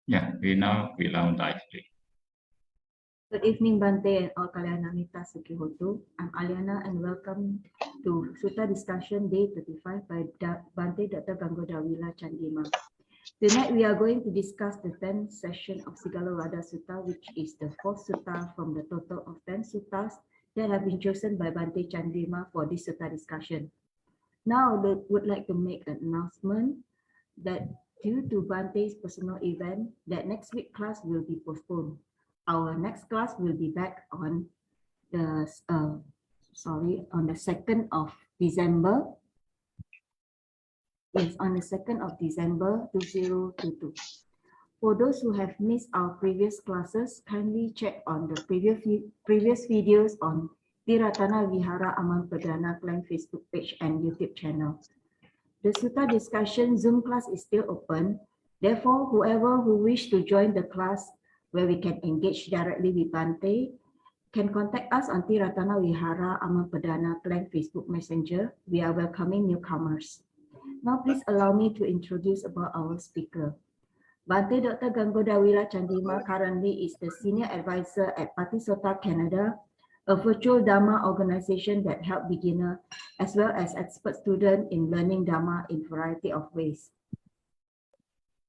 Yeah, we now lively. Good evening, Bhante and all Kalyanamita Sukihotu. I'm Aliana and welcome to Sutta Discussion Day 35 by Bhante Dr. Gangodawila Chandima. Tonight we are going to discuss the 10th session of Sigalovada Sutta, which is the 4th sutta from the total of 10 suttas that have been chosen by Bhante Chandima for this sutta discussion. Now I would like to make an announcement that due to Bhante's personal event, that next week class will be postponed. Our next class will be back on the on the 2nd of December. Yes, on the 2nd of December 2022. For those who have missed our previous classes, kindly check on the previous videos on Ti-Ratana Vihara Aman Perdana Clan Facebook page and YouTube channel. The Sutta discussion Zoom class is still open. Therefore, whoever who wish to join the class where we can engage directly with Bhante can contact us on Ti-Ratana Vihara Aman Perdana Clan Facebook Messenger. We are welcoming newcomers. Now, please allow me to introduce about our speaker. Bhante Dr. Gangodawila Chandima currently is the Senior Advisor at Patisota Canada, a virtual Dharma organization that helps beginners as well as expert students in learning Dharma in a variety of ways.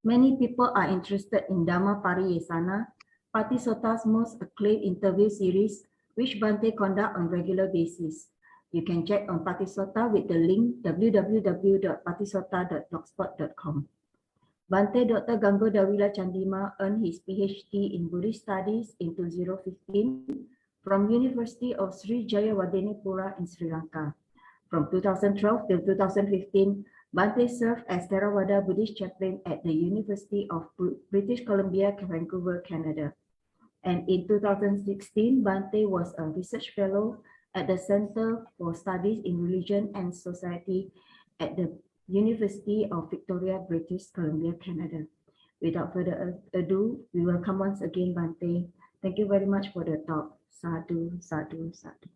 Many people are interested in Dhamma Pariyesana, Patisota's most acclaimed interview series, which Bhante conducts on regular basis. You can check on Patisota with the link www.patisota.blogspot.com. Bhante Dr. Gangodawila Chandima earned his PhD in Buddhist Studies in 2015 from University of Sri Jayawardenepura in Sri Lanka. From 2012 till 2015, Bhante served as Theravada Buddhist chaplain at the University of British Columbia, Vancouver, Canada. And in 2016, Bhante was a research fellow at the Center for Studies in Religion and Society at the University of Victoria, British Columbia, Canada. Without further ado, we welcome once again Bhante. Thank you very much for the talk. Sadhu, sadhu, sadhu.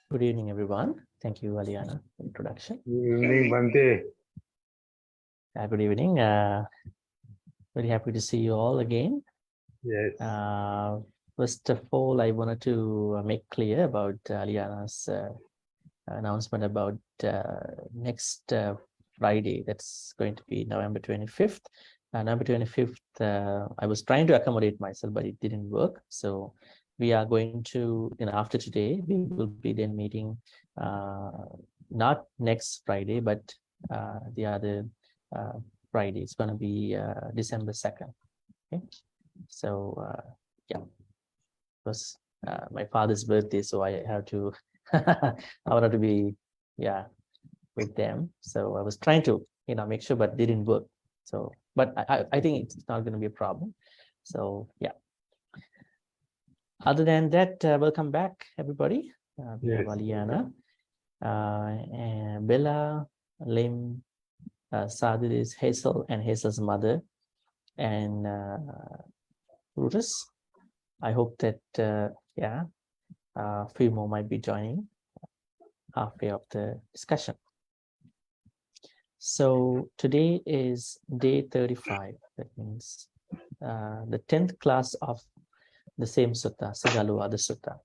Good evening, everyone. Thank you, Aliana, for the introduction. Good evening, Bhante. Good evening. Very happy to see you all again. Yes. First of all, I wanted to make clear about Aliana's announcement about next Friday. That's going to be November 25th. November 25th, I was trying to accommodate myself, but it didn't work. So we are going to, after today, we will be then meeting not next Friday, but the other Friday. It's going to be December 2nd. Okay. So, yeah, it was my father's birthday, so I have to, I wanted to be, with them. So I was trying to, make sure, but it didn't work. So, but I think it's not going to be a problem. So, yeah. Other than that, welcome back, everybody. We have Aliana, and Bella, Lim, Sadhis, Hazel, and Hazel's mother, and Brutus. I hope that, a few more might be joining halfway of the discussion. So today is day 35. That means the 10th class of the same sutta, Sigalovada Sutta.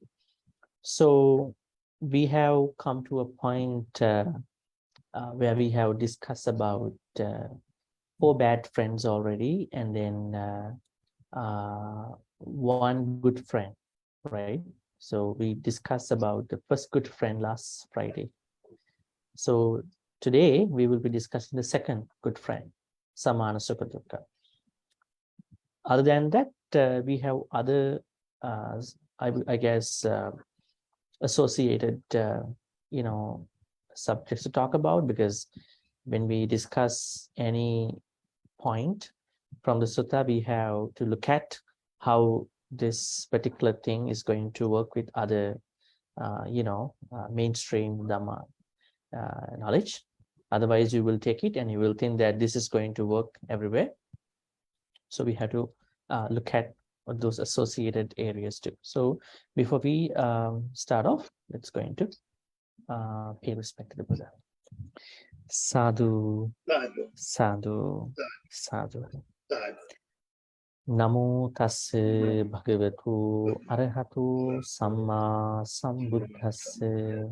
So we have come to a point where we have discussed about 4 bad friends already, and then 1 good friend, right? So we discussed about the first good friend last Friday. So today we will be discussing the second good friend, Samana Sukha Dukkha. Other than that, we have other, I guess, associated, subjects to talk about, because when we discuss any point from the sutta, we have to look at how this particular thing is going to work with other, mainstream Dhamma knowledge. Otherwise, you will take it and you will think that this is going to work everywhere. So we have to look at those associated areas too. So before we start off, let's go into pay respect to the Buddha. Sadhu, sadhu, sadhu. Namo tassa bhagavatu arahatu samma sambuddhassa.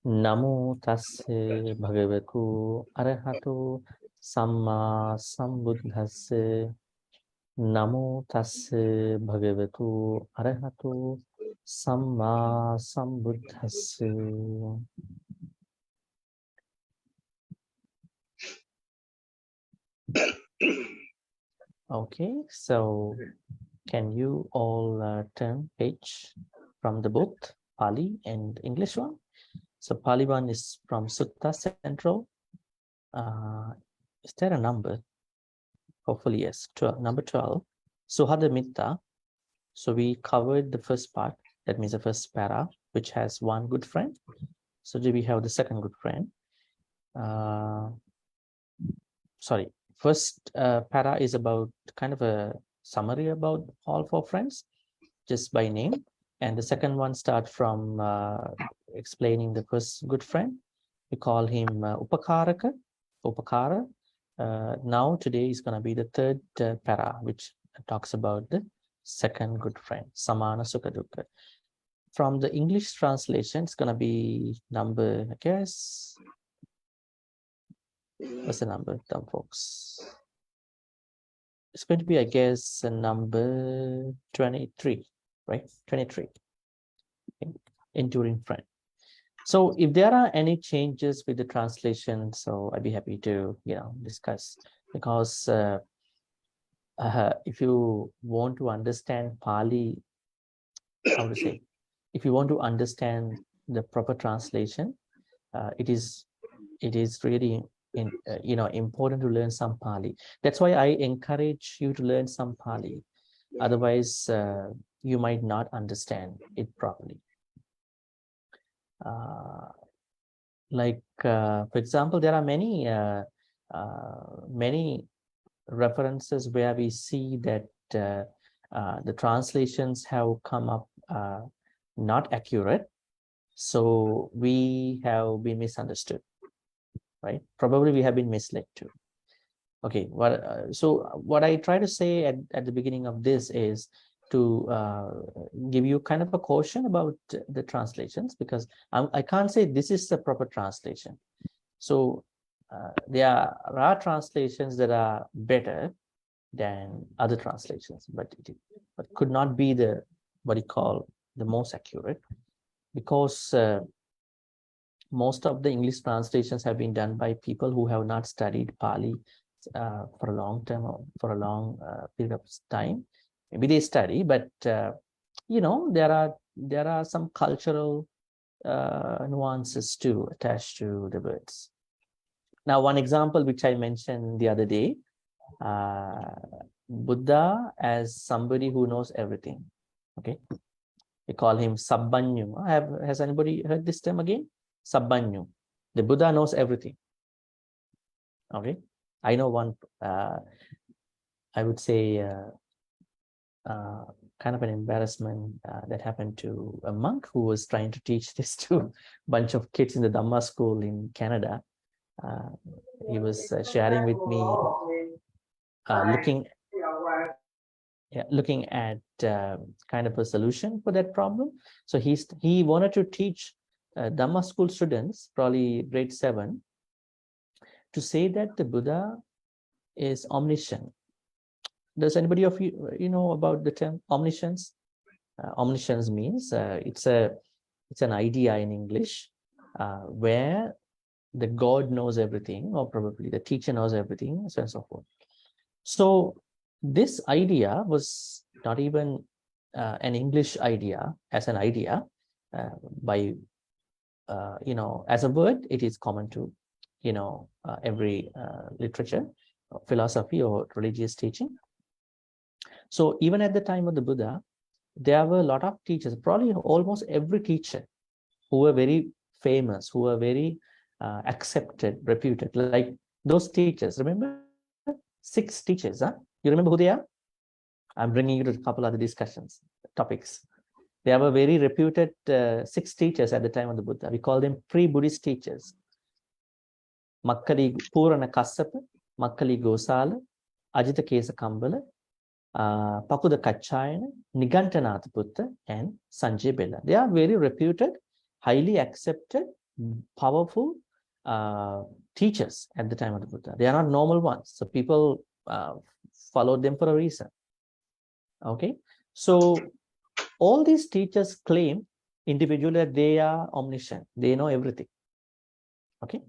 Namo tassa bhagavatu arahatu samma sambuddhassa. Namo tassa bhagavatu arahatu samma sambuddhassa. Okay, so can you all turn page from the both Pali and English one? So Pali one is from Sutta Central. Is there a number? Hopefully yes, 12, number 12. Suhada Mitta. So we covered the first part, that means the first para, which has one good friend. So do we have the second good friend? Sorry, first para is about kind of a summary about all four friends, just by name. And the second one starts from explaining the first good friend. We call him Upakaraka, Upakara. Now today is going to be the third para, which talks about the second good friend, Samana Sukha Dukkha. From the English translation, it's going to be number, I guess, what's the number, dumb folks? It's going to be, I guess, number 23, right? 23, okay. Enduring friend. So if there are any changes with the translation, so I'd be happy to, discuss, because if you want to understand Pali, how to say, if you want to understand the proper translation, it is really important to learn some Pali. That's why I encourage you to learn some Pali. Otherwise, you might not understand it properly. For example, there are many references where we see that the translations have come up not accurate, so we have been misunderstood, right? Probably we have been misled too. Okay, so what I try to say at the beginning of this is to give you kind of a caution about the translations, because I can't say this is the proper translation. So there are translations that are better than other translations, but could not be the what you call the most accurate, because most of the English translations have been done by people who have not studied Pali for a long time, or for a long period of time. Maybe they study, but there are some cultural nuances too attached to the words. Now, one example which I mentioned the other day, Buddha as somebody who knows everything. Okay, we call him Sabbanyu. Has anybody heard this term again? Sabbanyu. The Buddha knows everything. Okay, I know one. I would say kind of an embarrassment that happened to a monk who was trying to teach this to a bunch of kids in the Dhamma school in Canada. He was sharing with me, looking at kind of a solution for that problem. So he wanted to teach Dhamma school students, probably grade 7, to say that the Buddha is omniscient. Does anybody of you know about the term omniscience? Omniscience means it's an idea in English where the God knows everything, or probably the teacher knows everything, so on and so forth. So this idea was not even an English idea as an idea. By as a word, it is common to every literature, philosophy, or religious teaching. So even at the time of the Buddha, there were a lot of teachers, probably almost every teacher, who were very famous, who were very accepted, reputed, like those teachers. Remember, 6 teachers, huh? You remember who they are? I'm bringing you to a couple other topics. They were very reputed 6 teachers at the time of the Buddha. We call them pre-Buddhist teachers. Makkali Purana Kassapa, Makkali Gosala, Ajita Kesa Kambala, Pakuda Kachayana, Nigantanath Putta, and Sanjay Bella. They are very reputed, highly accepted, powerful teachers at the time of the Buddha. They are not normal ones. So people followed them for a reason. Okay. So all these teachers claim individually that they are omniscient. They know everything. Okay.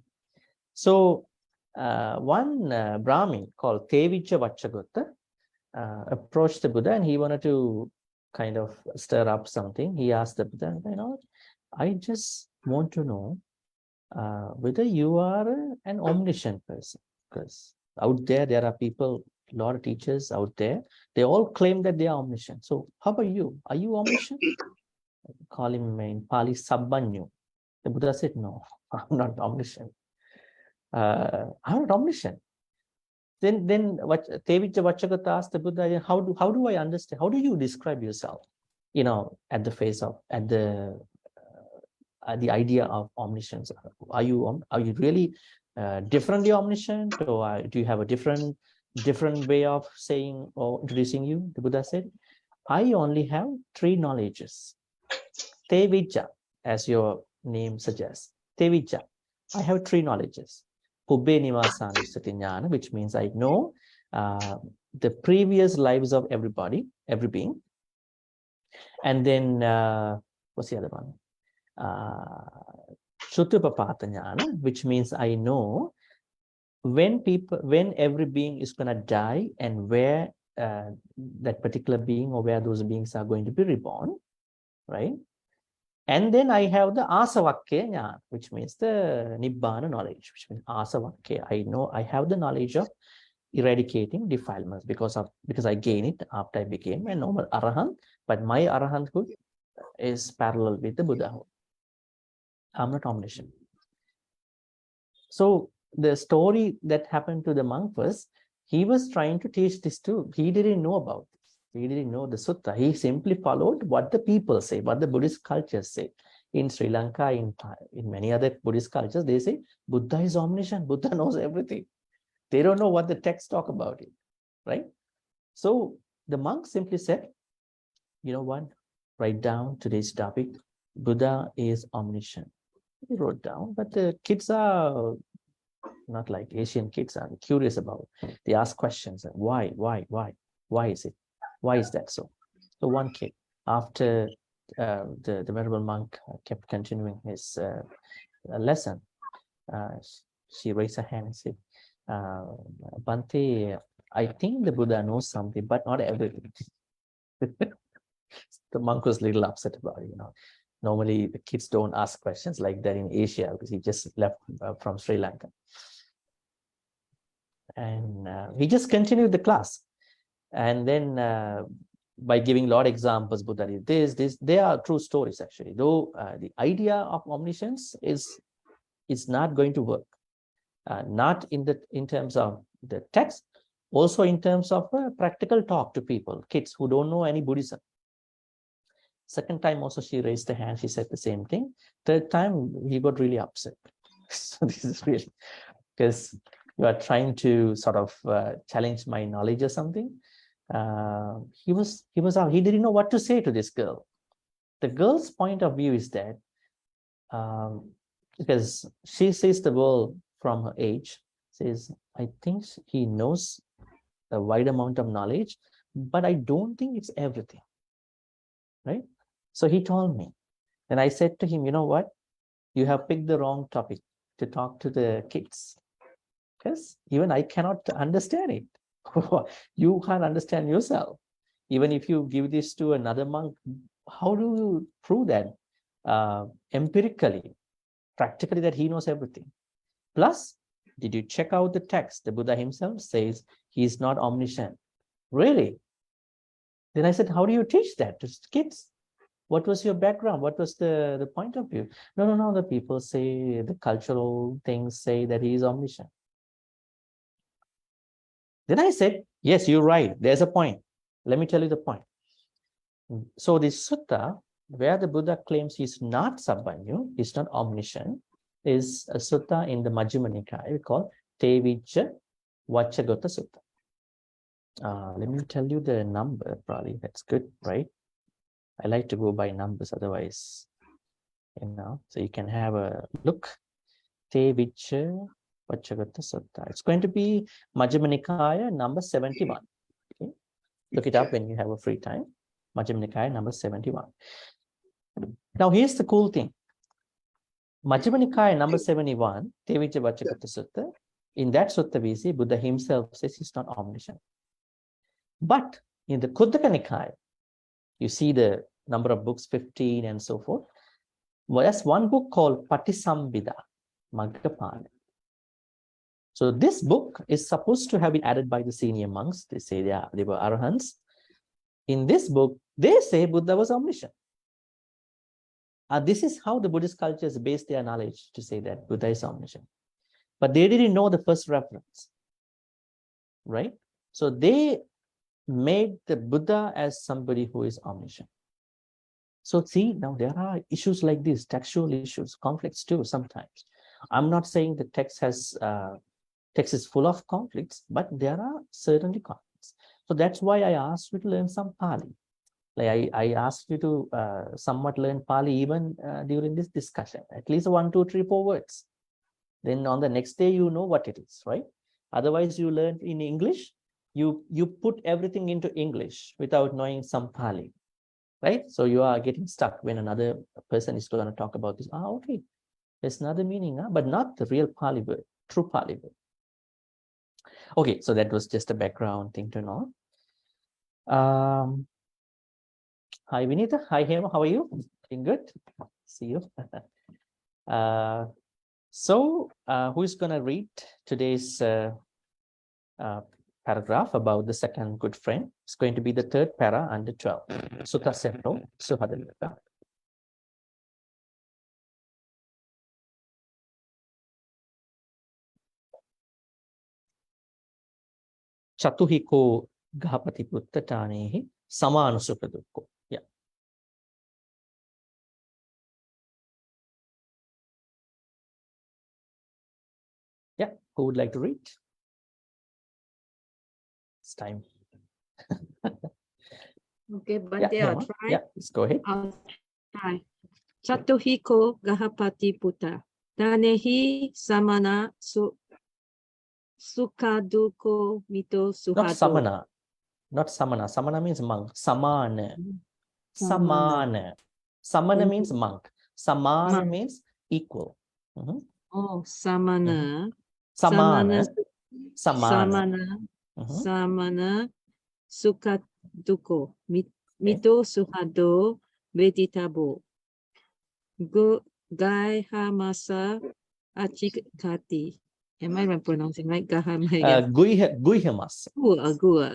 So one Brahmin called Tevicha Vachagutta approached the Buddha and he wanted to kind of stir up something. He asked the Buddha, I just want to know whether you are an omniscient person, because out there are people, a lot of teachers out there, they all claim that they are omniscient. So how about you? Are you omniscient? Call him in Pali Sabbanyu. The Buddha said, no, I'm not omniscient. I'm not omniscient. Then what Tevicha Vachagata asked the Buddha, how do I understand? How do you describe yourself? At the face of the idea of omniscience. Are you really differently omniscient, or do you have a different way of saying or introducing you? The Buddha said, I only have 3 knowledges. Tevijja, as your name suggests. Tevijja, I have 3 knowledges. Pubbe Nivasana Satinyana, which means I know the previous lives of everybody, every being. And then what's the other one? Chutupapata Jnana, which means I know when every being is going to die and where that particular being or where those beings are going to be reborn, right? And then I have the Asavakke Jnana, which means the Nibbana knowledge, which means Asavakke. I know I have the knowledge of eradicating defilements because I gain it after I became a normal Arahant, but my Arahanthood is parallel with the Buddhahood. I'm not omniscient. So the story that happened to the monk was, he was trying to teach this too. He didn't know about this. He didn't know the sutta. He simply followed what the people say, what the Buddhist cultures say. In Sri Lanka, in many other Buddhist cultures, they say Buddha is omniscient. Buddha knows everything. They don't know what the texts talk about it, right? So the monk simply said, you know what? Write down today's topic. Buddha is omniscient. He wrote down, but the kids are not like Asian kids are curious about it. They ask questions. Why is it? Why is that so? So one kid, after the venerable monk kept continuing his lesson, she raised her hand and said, Bhante, I think the Buddha knows something, but not everything. The monk was a little upset about it. Normally the kids don't ask questions like that in Asia, because he just left from Sri Lanka. And he just continued the class. And then by giving a lot of examples, Buddha did this, they are true stories actually. Though the idea of omniscience is not going to work. Not in terms of the text, also in terms of practical talk to people, kids who don't know any Buddhism. Second time also she raised the hand, she said the same thing. Third time he got really upset. So this is really, because you are trying to sort of challenge my knowledge or something. He out. He didn't know what to say to this girl. The girl's point of view is that because she sees the world from her age, says, I think he knows a wide amount of knowledge, but I don't think it's everything, right? So he told me, and I said to him, you know what? You have picked the wrong topic to talk to the kids, because even I cannot understand it. You can't understand yourself. Even if you give this to another monk, how do you prove that empirically, practically, that he knows everything? Plus, did you check out the text? The Buddha himself says he is not omniscient. Really? Then I said, how do you teach that to kids? What was your background? What was the point of view? No, the people say, the cultural things say that he is omniscient. Then I said, yes, you're right. There's a point. Let me tell you the point. So this sutta, where the Buddha claims he's not Sabbanyu, he's not omniscient, is a sutta in the Majjhima Nikaya. We call Te-Vijja Vachagota Sutta. Let me tell you the number, probably. That's good, right? I like to go by numbers, otherwise, so you can have a look. Te-Vijja Vachagota Sutta. It's going to be Majjhima Nikaya number 71. Okay? Look it up when you have a free time. Majjhima Nikaya number 71. Now, here's the cool thing. Majjhima Nikaya number 71, Te-Vijja Vachagota Sutta. In that sutta, we see Buddha himself says he's not omniscient. But in the Khuddaka Nikaya, you see the number of books, 15 and so forth. Well, there's one book called Patisambhida, Maggapala. So this book is supposed to have been added by the senior monks. They say they were arahants. In this book, they say Buddha was omniscient. This is how the Buddhist cultures base their knowledge to say that Buddha is omniscient. But they didn't know the first reference, right? So they made the Buddha as somebody who is omniscient. So see, now there are issues like this, textual issues, conflicts too sometimes. I'm not saying the text is full of conflicts, but there are certainly conflicts. So that's why I asked you to learn some Pali. Like I asked you to somewhat learn Pali even during this discussion, at least 1, 2, 3, 4 words. Then on the next day, you know what it is, right? Otherwise, you learn in English, you put everything into English without knowing some Pali, right? So you are getting stuck when another person is going to talk about this. Okay, there's another meaning, but not the real Pali word, true Pali word. Okay, so that was just a background thing to know. Hi, Vinita. Hi, Hema. How are you? Doing good? See you. So who is going to read today's paragraph about the second good friend? It's going to be the third para under 12. Sutta Sepro Suhadalika. Chatuhiko Gahapati Putta Tanehi Samanusukadukko. Yeah. Yeah. Who would like to read? It's time. Okay, Bhante, I'll try. Yeah, let's go ahead. I'll try. Chatuhiko Gahapati Putta. Tanehi Samana Sukaduko Mito Suhato. Not samana. Not samana. Samana means monk. Samana. Samana. Samana means monk. Samana means equal. Oh, Samana. Samana. Samana. Samana Sukaduko Mito Suhado Veditabo. Gaihamasa Achikati. Am I pronouncing right? Guihamasa.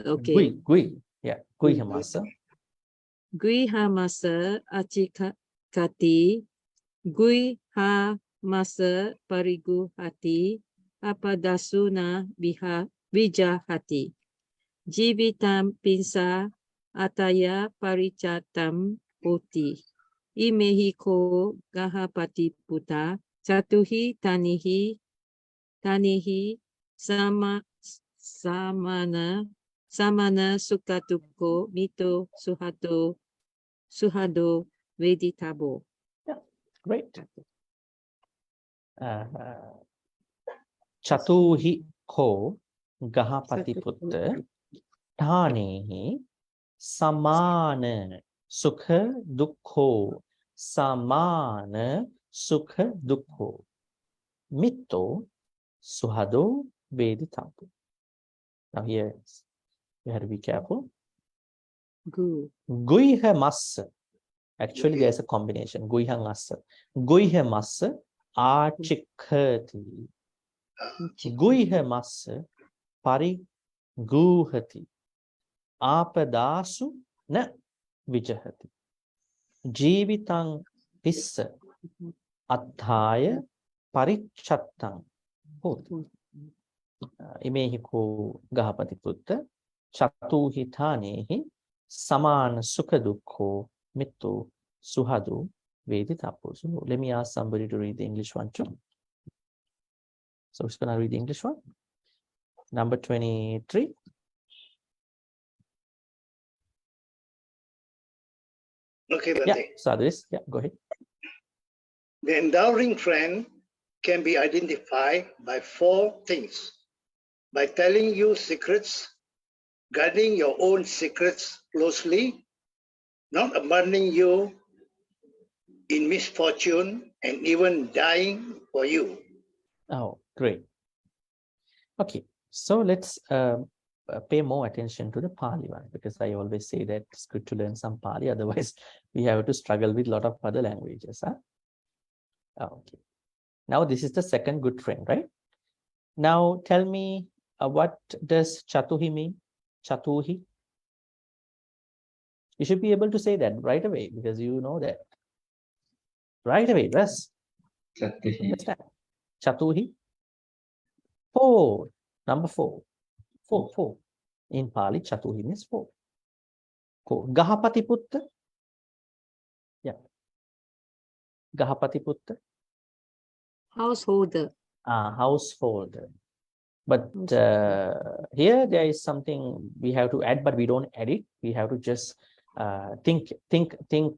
Okay. Gui. Yeah, Guihamasa. Guihamasa Achikati. Guihamasa Pariguhati. Apadasuna Vijahati. Jivitam Pinsa Ataya Parichatam Poti. Imehiko Gahapati Putta. Chatuhi Tanihi Samana Sukatuko Mito Suhado Veditabo. Yeah, great. Chatuhi ko Gahapati Putta Tanehi Samana Sukha Dukho Samana Sukha Dukho Mito Suhado Veditabo. Now here you have to be careful. Guiha massa. Actually, there's a combination. Guiha massa. Guiha massa achikati. Guiha massa pariguhati. Apadasu na vijahati. Jivitang pissa adhaya parichatang hoti. Imehiko Gahapati Putta Chatuhi Tanehi Samana Sukadukho Mito Suhadu Veditapo. So let me ask somebody to read the English one too. So who's going to read the English one? Number 23. Okay, Bhante. Yeah, Sadhris. Yeah, go ahead. The enduring trend can be identified by four things: by telling you secrets, guarding your own secrets closely, not abandoning you in misfortune, and even dying for you. Oh, great. Okay, so let's pay more attention to the Pali one, because I always say that it's good to learn some Pali, otherwise we have to struggle with a lot of other languages. Huh? Okay, now this is the second good trend, right? Now tell me, what does Chatuhi mean? Chatuhi? You should be able to say that right away, because you know that. Right away, yes. Chatuhi. Understand? Chatuhi? 4. Number 4. 4. In Pali, Chatuhi means 4. 4. Gahapati Putta? Yeah. Gahapati Putta? Householder. Householder. But here there is something we have to add, but we don't add it. We have to just think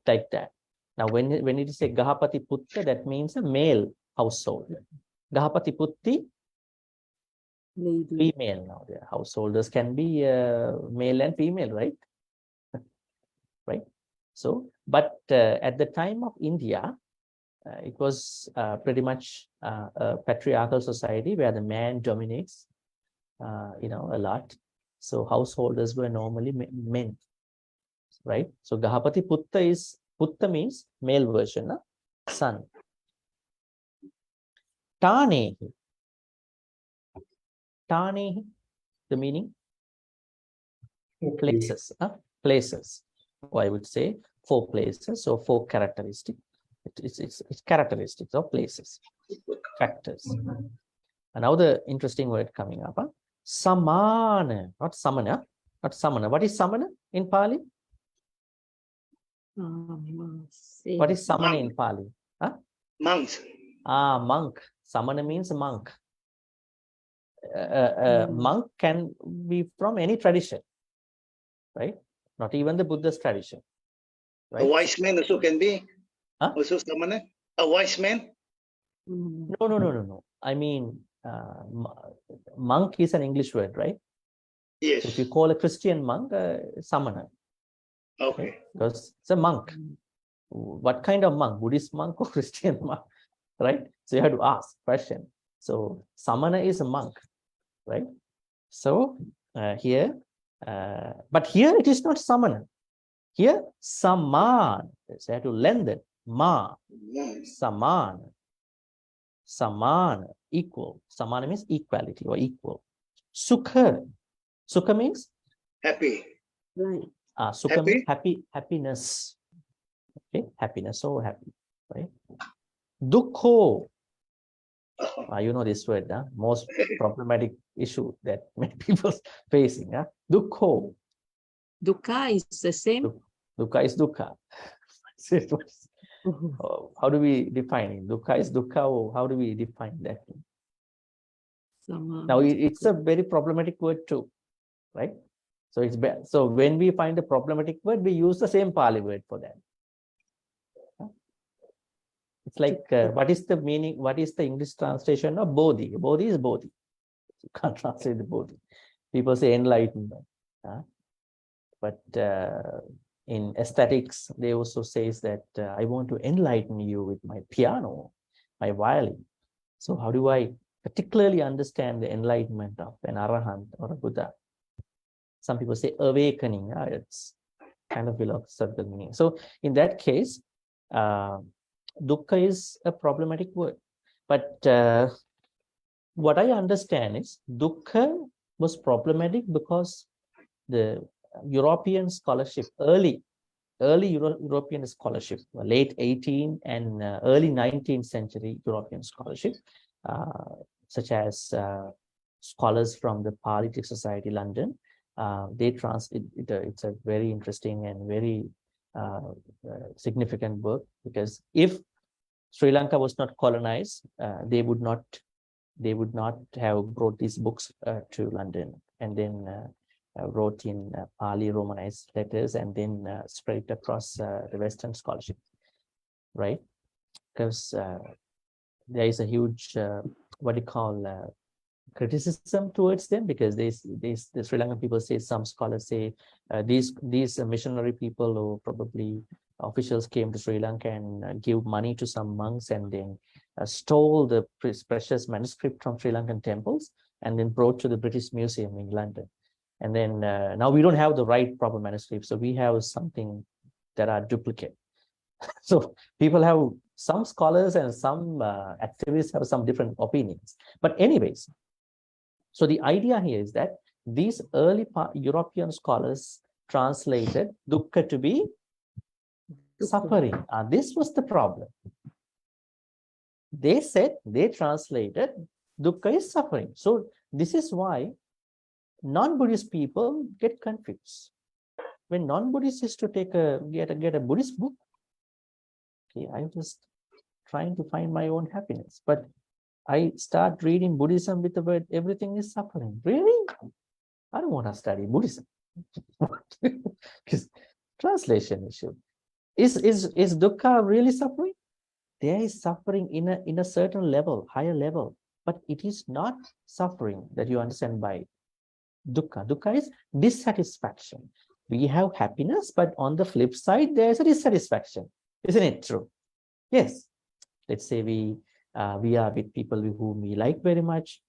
like that. Now, when it is a Gahapati Putta, that means a male household. Gahapati Putti, Lady. female. Now, the householders can be male and female, right? Right. So, but at the time of India, it was pretty much a patriarchal society where the man dominates, a lot. So householders were normally men, right? So Gahapati Putta means male version, son. Tanehi, the meaning places, places. Or I would say 4 places, so 4 characteristics. It's characteristics of places, factors. And now the interesting word coming up, samana, not samana, not samana. What is samana in Pali? What is samana in Pali? Monks. Monk. Samana means monk. Monk can be from any tradition, right? Not even the Buddhist tradition, right? A wise man also can be. Huh? Also samana. A wise man. No. I mean, monk is an English word, right? Yes. So if you call a Christian monk, samana. Okay. Right? Because it's a monk. What kind of monk? Buddhist monk or Christian monk? Right? So you have to ask question. So samana is a monk, right? So here, but here it is not samana. Here, saman. So you have to lend it. Saman. Saman, equal. Samana means equality or equal. Sukha. Sukha means? Happy. Right. Sukha means happiness. Okay, happiness, so happy, right? Dukho. You know this word, most problematic issue that many people facing. Dukho. Dukkha is the same. Dukkha is dukkha. How do we define it? Dukkha is dukkha. How do we define that? Now it's a very problematic word too, right? So it's bad. So when we find a problematic word, we use the same Pali word for that. It's like, what is the meaning? What is the English translation of Bodhi? Bodhi is Bodhi. You can't translate the Bodhi. People say enlightenment. But in aesthetics, they also say that I want to enlighten you with my piano, my violin. So how do I particularly understand the enlightenment of an Arahant or a Buddha? Some people say awakening. It's kind of philosophical meaning. So in that case, dukkha is a problematic word. But what I understand is dukkha was problematic because the European scholarship, early European scholarship, late 18th and early 19th century European scholarship, such as scholars from the Politic Society London, they translate it. It's a very interesting and very significant work, because if Sri Lanka was not colonized, they would not they would not have brought these books to London and then wrote in Pali Romanized letters and then spread it across the Western scholarship, right? Because there is a huge, what do you call, criticism towards them, because the Sri Lankan people say, some scholars say, these missionary people or probably officials came to Sri Lanka and give money to some monks and then stole the precious manuscript from Sri Lankan temples and then brought to the British Museum in London. And then now we don't have the right proper manuscript, so we have something that are duplicate. So people have, some scholars and some activists have some different opinions. But anyways, so the idea here is that these early European scholars translated dukkha to be suffering. This was the problem. They said, they translated dukkha is suffering. So this is why non-Buddhist people get confused. When non-Buddhist is to take get a Buddhist book, okay, I'm just trying to find my own happiness. But I start reading Buddhism with the word everything is suffering. Really? I don't want to study Buddhism. Translation issue. Is dukkha really suffering? There is suffering in a certain level, higher level, but it is not suffering that you understand by dukkha. Dukkha is dissatisfaction. We have happiness, but on the flip side, there's a dissatisfaction. Isn't it true? Yes. Let's say we are with people whom we like very much.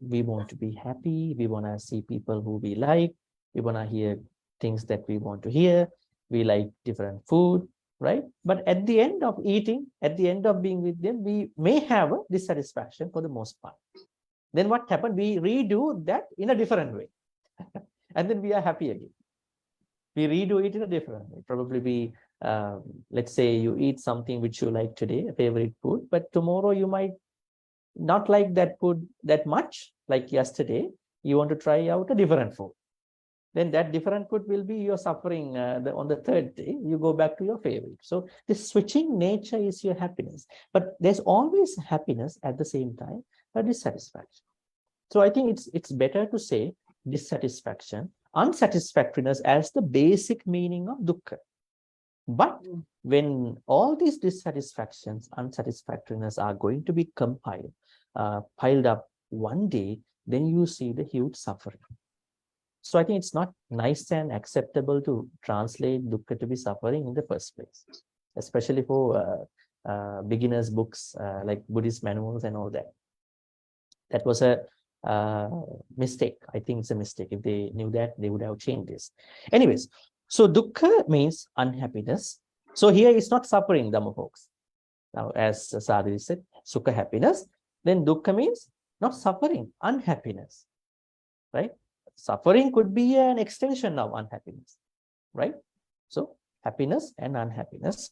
We want to be happy. We want to see people who we like. We want to hear things that we want to hear. We like different food, right? But at the end of eating, at the end of being with them, we may have a dissatisfaction for the most part. Then what happened? We redo that in a different way. And then we are happy again. We redo it in a different way. Probably we, let's say you eat something which you like today, a favorite food, but tomorrow you might not like that food that much, like yesterday. You want to try out a different food. Then that different food will be your suffering on the third day. You go back to your favorite. So this switching nature is your happiness. But there's always happiness at the same time, but dissatisfaction. So I think it's better to say dissatisfaction, unsatisfactoriness as the basic meaning of dukkha. But when all these dissatisfactions, unsatisfactoriness are going to be compiled, piled up one day, then you see the huge suffering. So I think it's not nice and acceptable to translate dukkha to be suffering in the first place, especially for beginners' books like Buddhist manuals and all that. That was a mistake. I think it's a mistake. If they knew that, they would have changed this. Anyways, so dukkha means unhappiness. So here it's not suffering, Dhamma folks. Now, as Sadhu said, sukha, happiness. Then dukkha means not suffering, unhappiness, right? Suffering could be an extension of unhappiness, right? So happiness and unhappiness.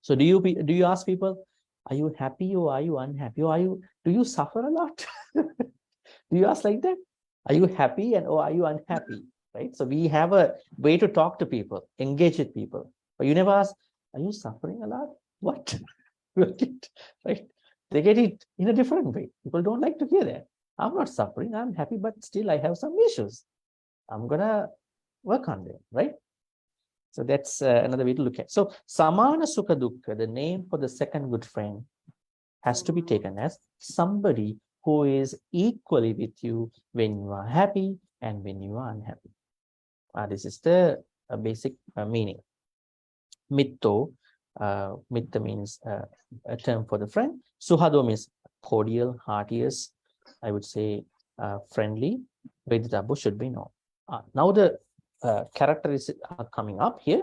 So do you ask people, are you happy or are you unhappy? Or do you suffer a lot? Do you ask like that? Are you happy or are you unhappy? Right? So we have a way to talk to people, engage with people. But you never ask, are you suffering a lot? What? Right? They get it in a different way. People don't like to hear that. I'm not suffering, I'm happy, but still I have some issues. I'm gonna work on them, right? So that's another way to look at it. So samana sukha dukkha, the name for the second good friend, has to be taken as somebody who is equally with you when you are happy and when you are unhappy. This is the basic meaning. Mitto, mitta means a term for the friend. Suhado means cordial, heartiest. I would say friendly. Veditabu should be known. Now the characteristics are coming up here.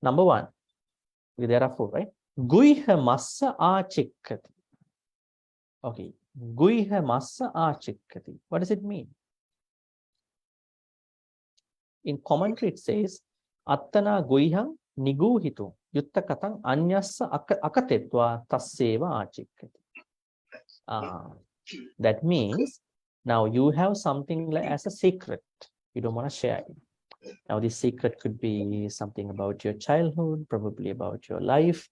Number one, there are four, right? Guiha massa achikkati. Okay, guiha massa achikkati. What does it mean? In commentary, it says, Attana guiham niguhitu yuttakatang anyassa akatetva tasseva achikkati. That means now you have something like as a secret. You don't want to share it. Now this secret could be something about your childhood, probably about your life,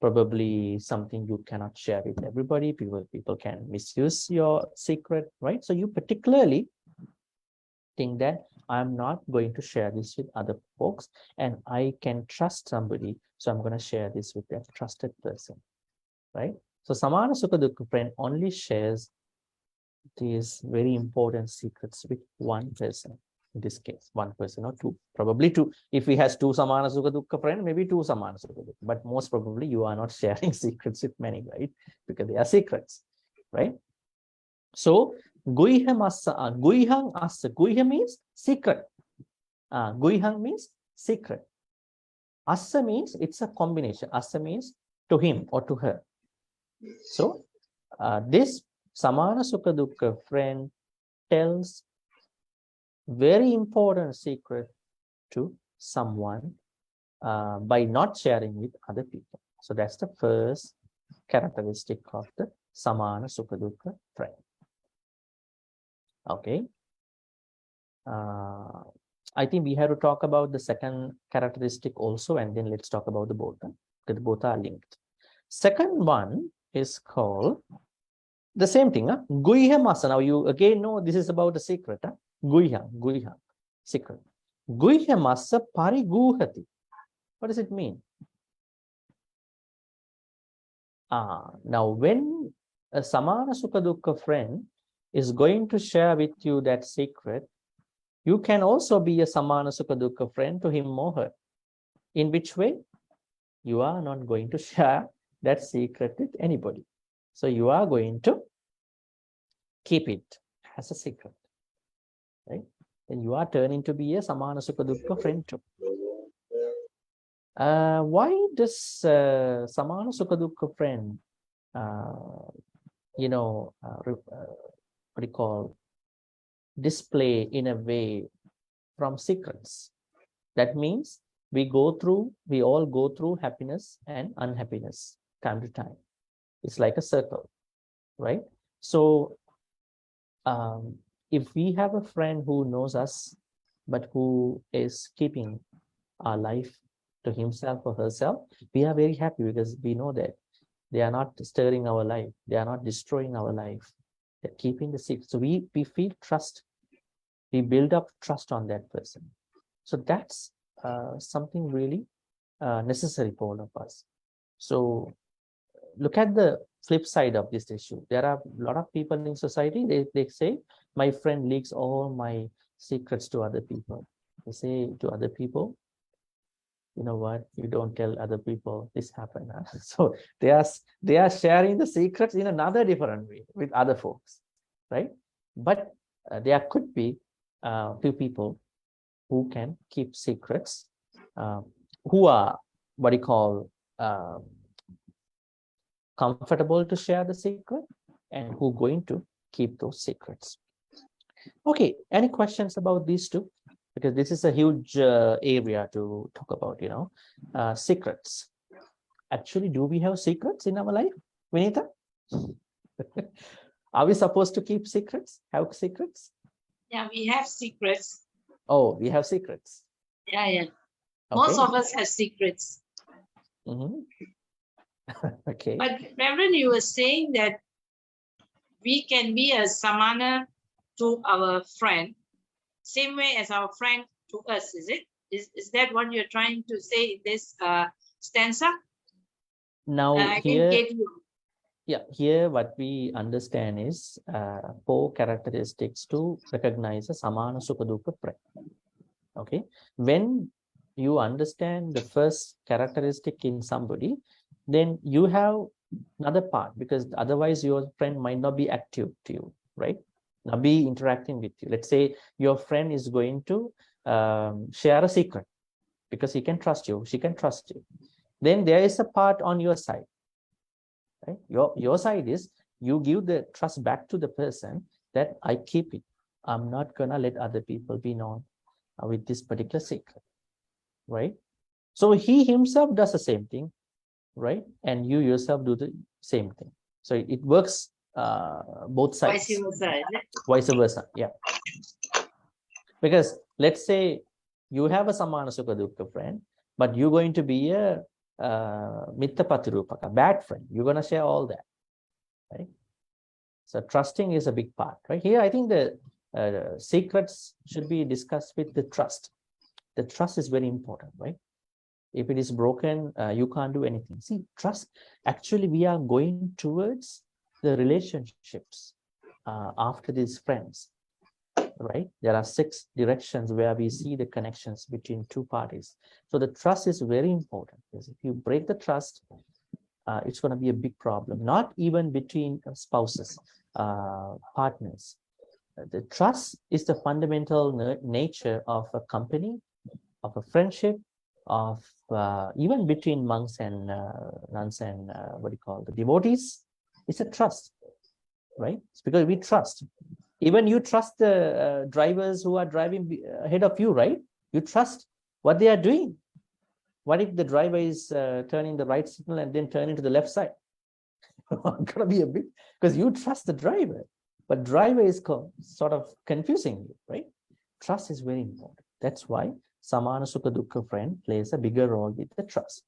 probably something you cannot share with everybody. People can misuse your secret, right? So you particularly think that I'm not going to share this with other folks, and I can trust somebody, so I'm going to share this with that trusted person, right? So Samana Sukha Dukkha friend only shares these very important secrets with one person. In this case, one person or two, probably two. If he has two Samana Sukha Dukkha friend, maybe two Samana Sukha Dukkha. But most probably you are not sharing secrets with many, right? Because they are secrets, right? So Guiham Assa, Guihang Assa. Guiham means secret. Guihang means secret. Assa means it's a combination. Assa means to him or to her. So this Samana Sukha Dukkha friend tells very important secret to someone by not sharing with other people. So that's the first characteristic of the Samana Sukha Dukkha friend. Okay. I think we have to talk about the second characteristic also, and then let's talk about the both, because both are linked. Second one is called the same thing. Guiham Assa. Now you again know this is about the secret. Guiham, secret. Guiham Assa pariguhati. What does it mean? Now when a Samana Sukha Dukkha friend is going to share with you that secret, you can also be a Samana Sukha Dukkha friend to him or her. In which way? You are not going to share that secret with anybody. So you are going to keep it as a secret, right? Then you are turning to be a Samana Sukha Dukkha friend too. Why does Samana Sukha Dukkha friend, what do you call, display in a way from secrets? That means we all go through happiness and unhappiness time to time. It's like a circle, right? So if we have a friend who knows us, but who is keeping our life to himself or herself, we are very happy because we know that they are not stirring our life. They are not destroying our life. They're keeping the secret. So we feel trust. We build up trust on that person. So that's something really necessary for all of us. So look at the flip side of this issue. There are a lot of people in society, they say, my friend leaks all my secrets to other people. They say to other people, you know what, you don't tell other people this happened. So they are sharing the secrets in another different way with other folks, right? But there could be few people who can keep secrets, who are what you call comfortable to share the secret, and who are going to keep those secrets. Okay, any questions about these two? Because this is a huge area to talk about, secrets. Actually, do we have secrets in our life, Vinita? Are we supposed to keep secrets, have secrets? Yeah, we have secrets. Oh, we have secrets. Yeah. Okay. Most of us have secrets. Okay. But Reverend, you were saying that we can be a Samana to our friend, same way as our friend to us, is it? Is that what you're trying to say in this stanza? Now here what we understand is 4 characteristics to recognize a Samana Sukha Dukkha friend. Okay, when you understand the first characteristic in somebody, then you have another part, because otherwise your friend might not be active to you, right? Not be interacting with you. Let's say your friend is going to share a secret because he can trust you, she can trust you. Then there is a part on your side, right? Your side is you give the trust back to the person that I keep it. I'm not gonna let other people be known with this particular secret, right? So he himself does the same thing, right? And you yourself do the same thing. So it works both sides. Vice versa, is it? Vice versa, yeah. Because let's say you have a Samana Sukha Dukkha friend, but you're going to be a mittapatirupaka, bad friend. You're going to share all that, right? So trusting is a big part, right? Here, I think the secrets should be discussed with the trust. The trust is very important, right? If it is broken, you can't do anything. See, trust, actually, we are going towards the relationships after these friends, right? There are 6 directions where we see the connections between 2 parties. So the trust is very important, because if you break the trust, it's going to be a big problem, not even between spouses, partners. The trust is the fundamental nature of a company, of a friendship, of even between monks and nuns and the devotees. It's a trust, right? It's because we trust. Even you trust the drivers who are driving ahead of you, right? You trust what they are doing. What if the driver is turning the right signal and then turning to the left side? Gonna be a bit, because you trust the driver, but driver is sort of confusing you, right? Trust is very important. That's why Samana Sukha Dukkha friend plays a bigger role with the trust.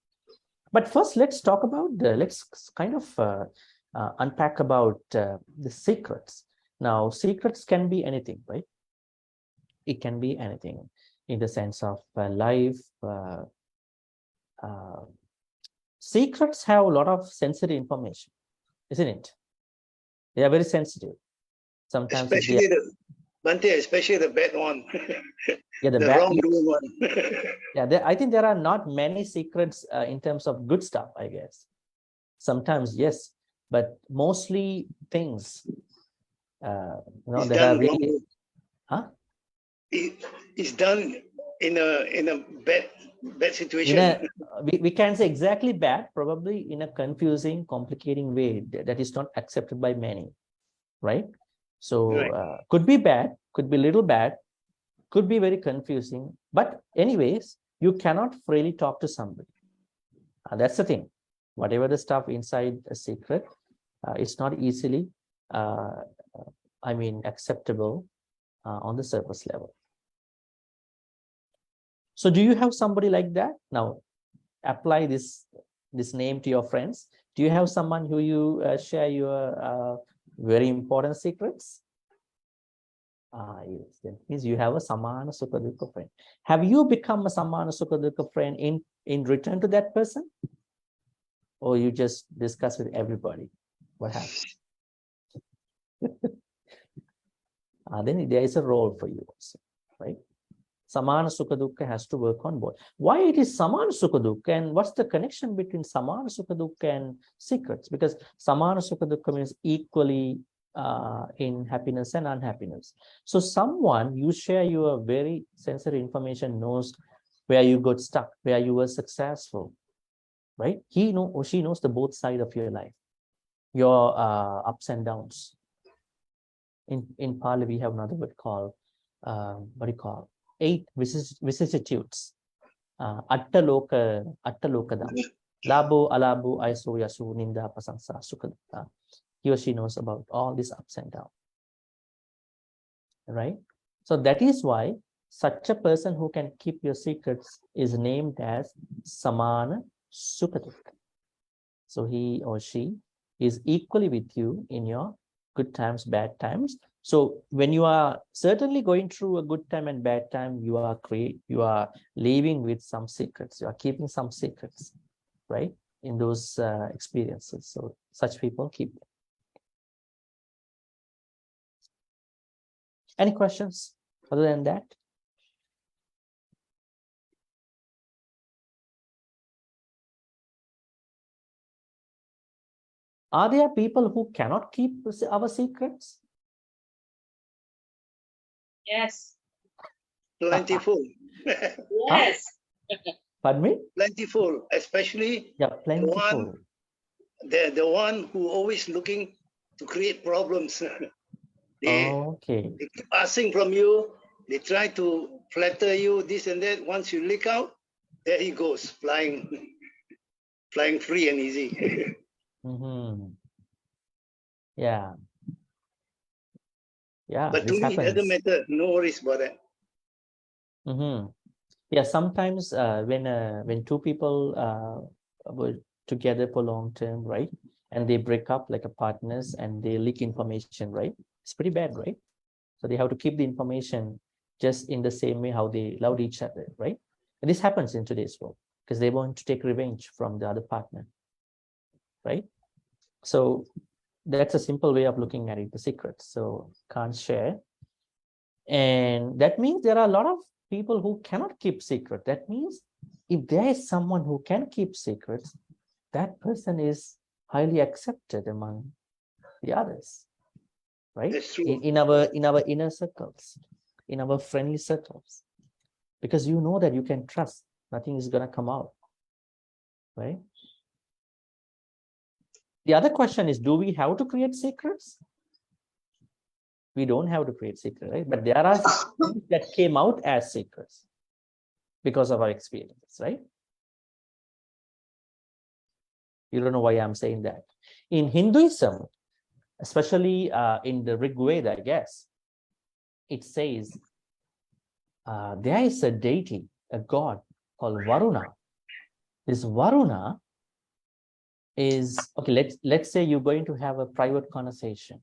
But first, let's talk about let's kind of unpack about the secrets. Now, secrets can be anything, right? It can be anything in the sense of life. Secrets have a lot of sensitive information, isn't it? They are very sensitive. Sometimes, especially especially the bad one. yeah, the wrongdoing one. Yeah, I think there are not many secrets in terms of good stuff, I guess. Sometimes, yes, but mostly things, that are really, It's done in a bad situation. We can say exactly bad, probably in a confusing, complicating way that is not accepted by many, right? So Right. could be bad, could be little bad, could be very confusing, but anyways, you cannot freely talk to somebody. That's the thing. Whatever the stuff inside a secret, it's not easily, acceptable on the surface level. So do you have somebody like that? Now, apply this name to your friends. Do you have someone who you share your very important secrets? Yes, that means you have a Samana Sukha Dukkha friend. Have you become a Samana Sukha Dukkha friend in return to that person? Or you just discuss with everybody what happens? Then there is a role for you also, right? Samana Sukha Dukkha has to work on both. Why it is Samana Sukha Dukkha, and what's the connection between Samana Sukha Dukkha and secrets? Because Samana Sukha Dukkha means equally in happiness and unhappiness. So someone you share your very sensitive information knows where you got stuck, where you were successful, right? He or she knows the both sides of your life, your ups and downs. In Pali, we have another word called, 8 vicissitudes. Attalokadam. Labo, alabo, aiso, yasu, ninda, pasansa, sukha. He or she knows about all these ups and downs. Right? So that is why such a person who can keep your secrets is named as Samana Sukha Dukkha. So he or she is equally with you in your good times, bad times. So when you are certainly going through a good time and bad time, you are living with some secrets. You are keeping some secrets, right, in those experiences. So such people keep them. Any questions other than that? Are there people who cannot keep our secrets? Yes. Plentiful. Yes. Pardon me? Plentiful, especially Plentiful. the one who always looking to create problems. Okay. They keep asking from you, they try to flatter you, this and that. Once you leak out, there he goes, flying free and easy. Yeah. Yeah, But to this me, it doesn't happens. matter. No worries about that. Yeah, sometimes when 2 people were together for long term, right? And they break up like a partners and they leak information, right? It's pretty bad, right? So they have to keep the information just in the same way how they loved each other, right? And this happens in today's world because they want to take revenge from the other partner, right? So that's a simple way of looking at it, the secrets. So can't share. And that means there are a lot of people who cannot keep secret. That means if there is someone who can keep secrets, that person is highly accepted among the others, right? That's true. In our inner circles, in our friendly circles, because you know that you can trust, nothing is going to come out, right? The other question is, do we have to create secrets? We don't have to create secrets, right? But there are things that came out as secrets because of our experiences, right? You don't know why I'm saying that. In Hinduism, especially in the Rig Veda, I guess, it says there is a deity, a god called Varuna. This Varuna is, okay, let's say you're going to have a private conversation,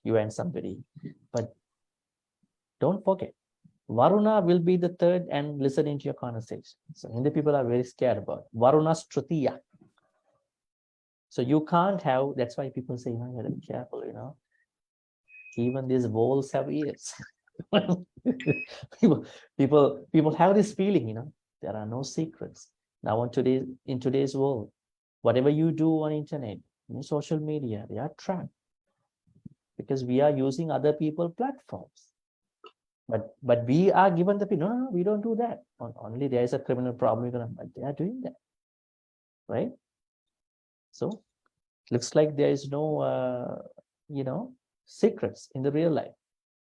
you and somebody, but don't forget, Varuna will be the third and listening to your conversation. So Hindu people are very scared about Varuna's Tritiya. So you can't have, that's why people say, you gotta be careful, even these wolves have ears. people have this feeling, there are no secrets. Now in today's world, whatever you do on internet, in social media, they are tracked because we are using other people's platforms. But we are given the no, we don't do that. Only there is a criminal problem, but they are doing that, right? So looks like there is no, secrets in the real life.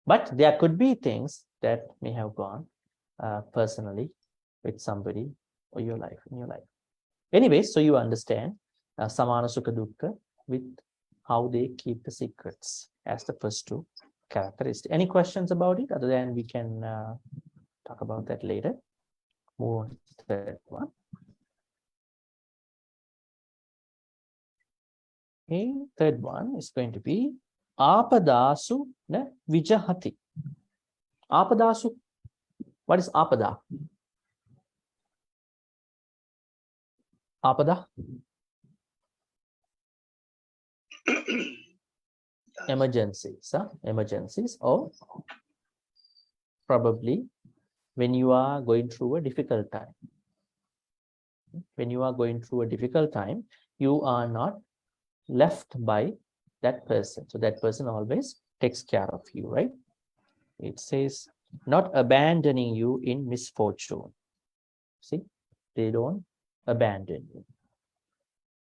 But there could be things that may have gone personally with somebody or in your life. Anyway, so you understand Samana Sukha Dukkha with how they keep the secrets as the first two characteristics. Any questions about it? Other than we can talk about that later. Move on to the third one. Okay, third one is going to be Apadasu na Vijahati. Apadasu. What is Apada? Apada? Emergencies, emergencies, or probably when you are going through a difficult time. When you are going through a difficult time, you are not left by that person. So that person always takes care of you, right? It says, not abandoning you in misfortune. See, they don't abandon you.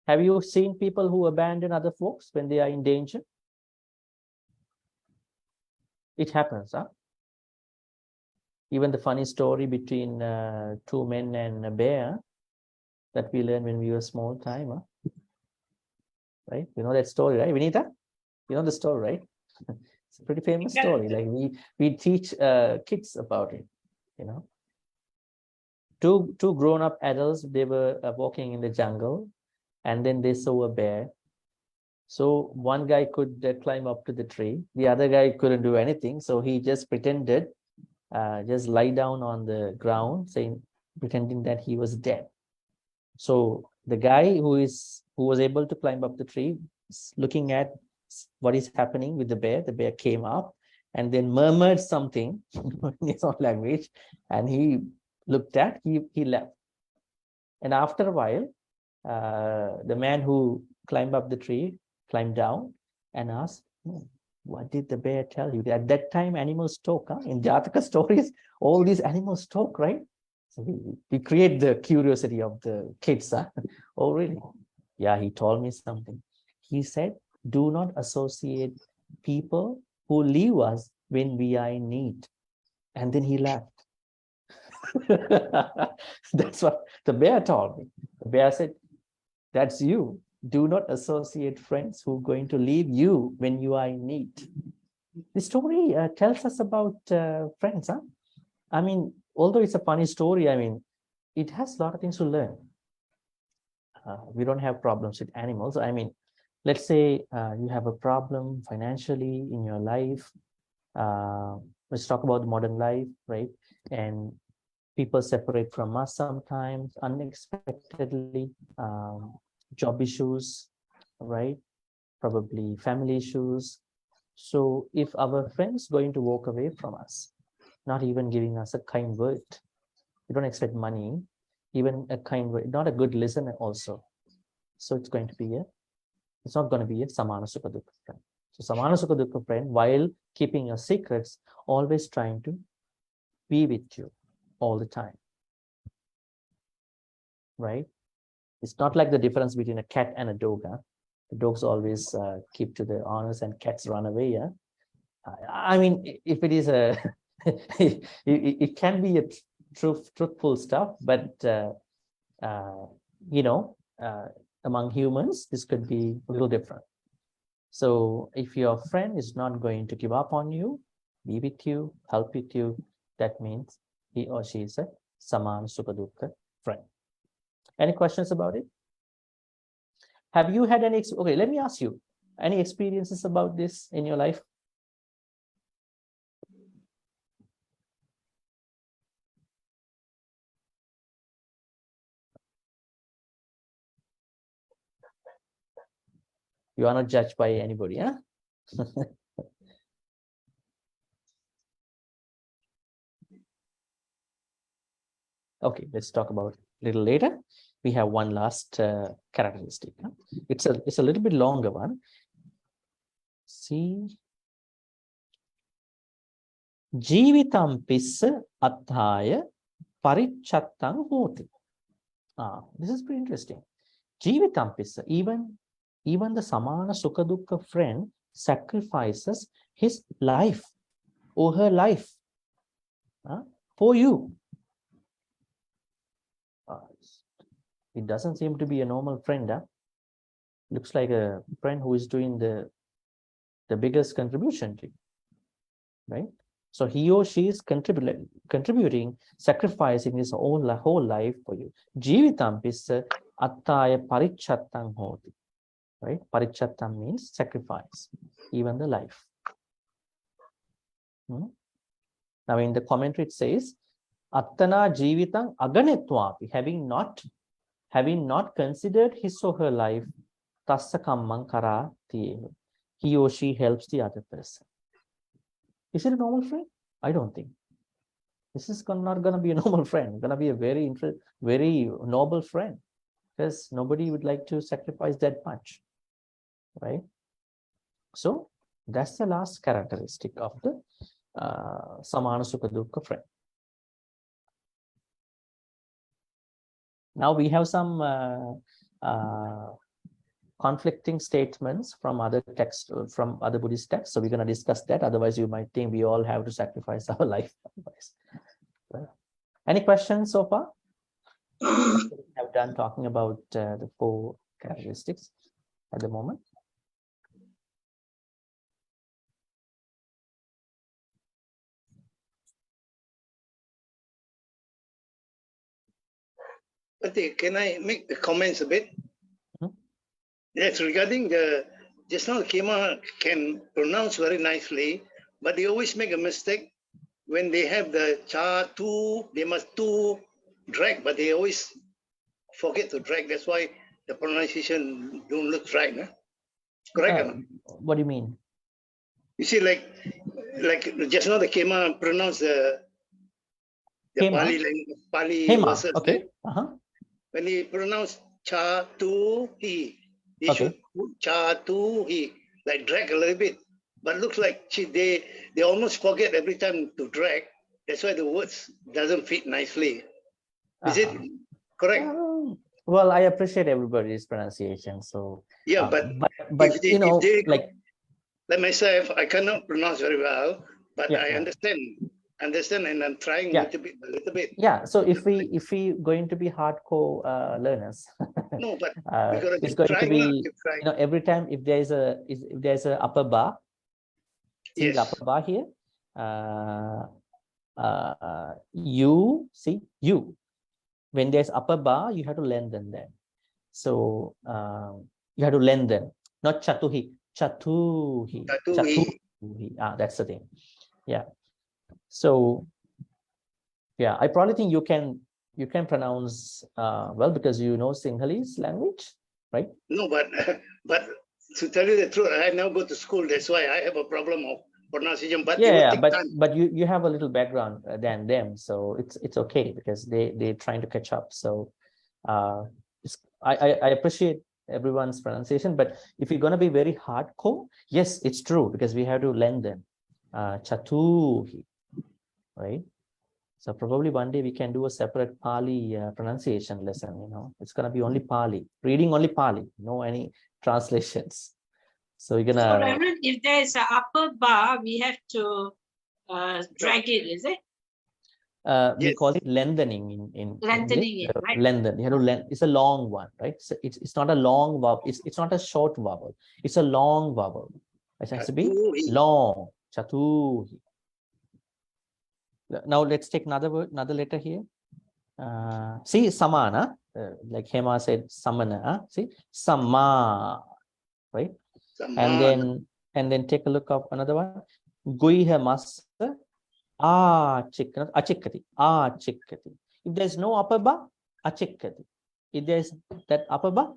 Have you seen people who abandon other folks when they are in danger? It happens, huh? Even the funny story between two men and a bear that we learned when we were small time, huh? Right? You know that story, right, Vinita? You know the story, right? It's a pretty famous story. Like we teach kids about it, Two grown-up adults, they were walking in the jungle, and then they saw a bear. So one guy could climb up to the tree. The other guy couldn't do anything. So he just pretended, just lie down on the ground, pretending that he was dead. So the guy who was able to climb up the tree, looking at what is happening with the bear came up and then murmured something in his own language, and he looked at, he left. And after a while, the man who climbed up the tree climbed down and asked, what did the bear tell you? At that time, animals talk. Huh? In Jataka stories, all these animals talk, right? So we create the curiosity of the kids. Huh? Oh, really? Yeah, he told me something. He said, do not associate people who leave us when we are in need. And then he left. That's what the bear told me. The bear said, that's you. Do not associate friends who are going to leave you when you are in need. The story tells us about friends. Huh? I mean, although it's a funny story, I mean, it has a lot of things to learn. we don't have problems with animals. I mean, let's say you have a problem financially in your life. Let's talk about modern life, right? And people separate from us sometimes unexpectedly. Job issues, right? Probably family issues. So if our friend's going to walk away from us, not even giving us a kind word, we don't expect money, even a kind word, not a good listener also. So it's not going to be a Samana Sukha Dukkha friend. So Samana Sukha Dukkha friend, while keeping your secrets, always trying to be with you all the time, right? It's not like the difference between a cat and a dog. Huh? The dogs always keep to their honors and cats run away. Yeah, I mean, if it is a, it can be a truthful stuff, but you know, among humans, this could be a little different. So if your friend is not going to give up on you, be with you, help with you, that means he or she is a Samana Sukha Dukkha friend. Any questions about it? Have you had any, okay, let me ask you, any experiences about this in your life? You are not judged by anybody, huh? Okay, let's talk about it a little later. We have one last characteristic. Huh? It's a little bit longer one. See, Jeevitam pissa attaya parichattam hoti. This is pretty interesting. Jeevitam pissa, even the Samana Sukha Dukkha friend sacrifices his life or her life for you. It doesn't seem to be a normal friend. Huh? Looks like a friend who is doing the biggest contribution to you, right? So he or she is contributing, sacrificing his whole life for you. Jeevitam pissa attaya parichattam hoti. Right? Parichattam means sacrifice, even the life. Now in the commentary it says, Attana Jeevitam aganetvapi, having not considered his or her life, tassa kammam karati. He or she helps the other person. Is it a normal friend? I don't think. This is not going to be a normal friend. It's going to be a very noble friend, because nobody would like to sacrifice that much, right? So that's the last characteristic of the Samana Sukha Dukkha friend. Now we have some conflicting statements from other texts, from other Buddhist texts. So we're going to discuss that. Otherwise, you might think we all have to sacrifice our life. Well, any questions so far? We have done talking about the 4 characteristics at the moment. Bhante, can I make the comments a bit? Yes, regarding just now Kema can pronounce very nicely, but they always make a mistake when they have the cha tu, they must tu drag, but they always forget to drag. That's why the pronunciation don't look right. Huh? Correct? Or not? What do you mean? You see, like just now the Kema pronounced the Pali language, Pali verses. Okay. When he pronounced cha tu he, they should put cha tu he, like drag a little bit. But looks like they almost forget every time to drag. That's why the words doesn't fit nicely. Is it correct? Well, I appreciate everybody's pronunciation. So yeah, but if you know, like myself, I cannot pronounce very well, but I understand, and I'm trying a little bit. Yeah. So if we going to be hardcore learners, no, but it's going to be every time if there's a upper bar, see the upper bar here. You see you. When there's upper bar, you have to lengthen them. So you have to lengthen, not chatuhi, chatuhi, Chatuhi. chatuhi. That's the thing. Yeah. So yeah, I probably think you can pronounce well because you know Sinhalese language, right? No, but to tell you the truth, I never go to school. That's why I have a problem of pronunciation. But it will Yeah, take but time. you have a little background than them, so it's okay because they're trying to catch up. So I appreciate everyone's pronunciation, but if you're gonna be very hardcore, yes, it's true because we have to lengthen chatuhi, right? So probably one day we can do a separate Pali pronunciation lesson. It's gonna be only Pali, reading only Pali, no any translations. So you're So gonna Reverend, if there is an upper bar, we have to drag it, is it? we Yes. call it lengthening in Lengthening English. it, right? Lengthen. You have to lengthen. It's a long one, right? So it's not a long vowel. It's not a short vowel. It's a long vowel. It has to be Chatuhi. long. Chatuhi. Now let's take another word, another letter here. See samana, like Hema said, samana. See sama, right? Saman. And then take a look of another one. Guiha mas achikkati. Achikkati. If there's no upper ba, achikkati. If there's that upper ba,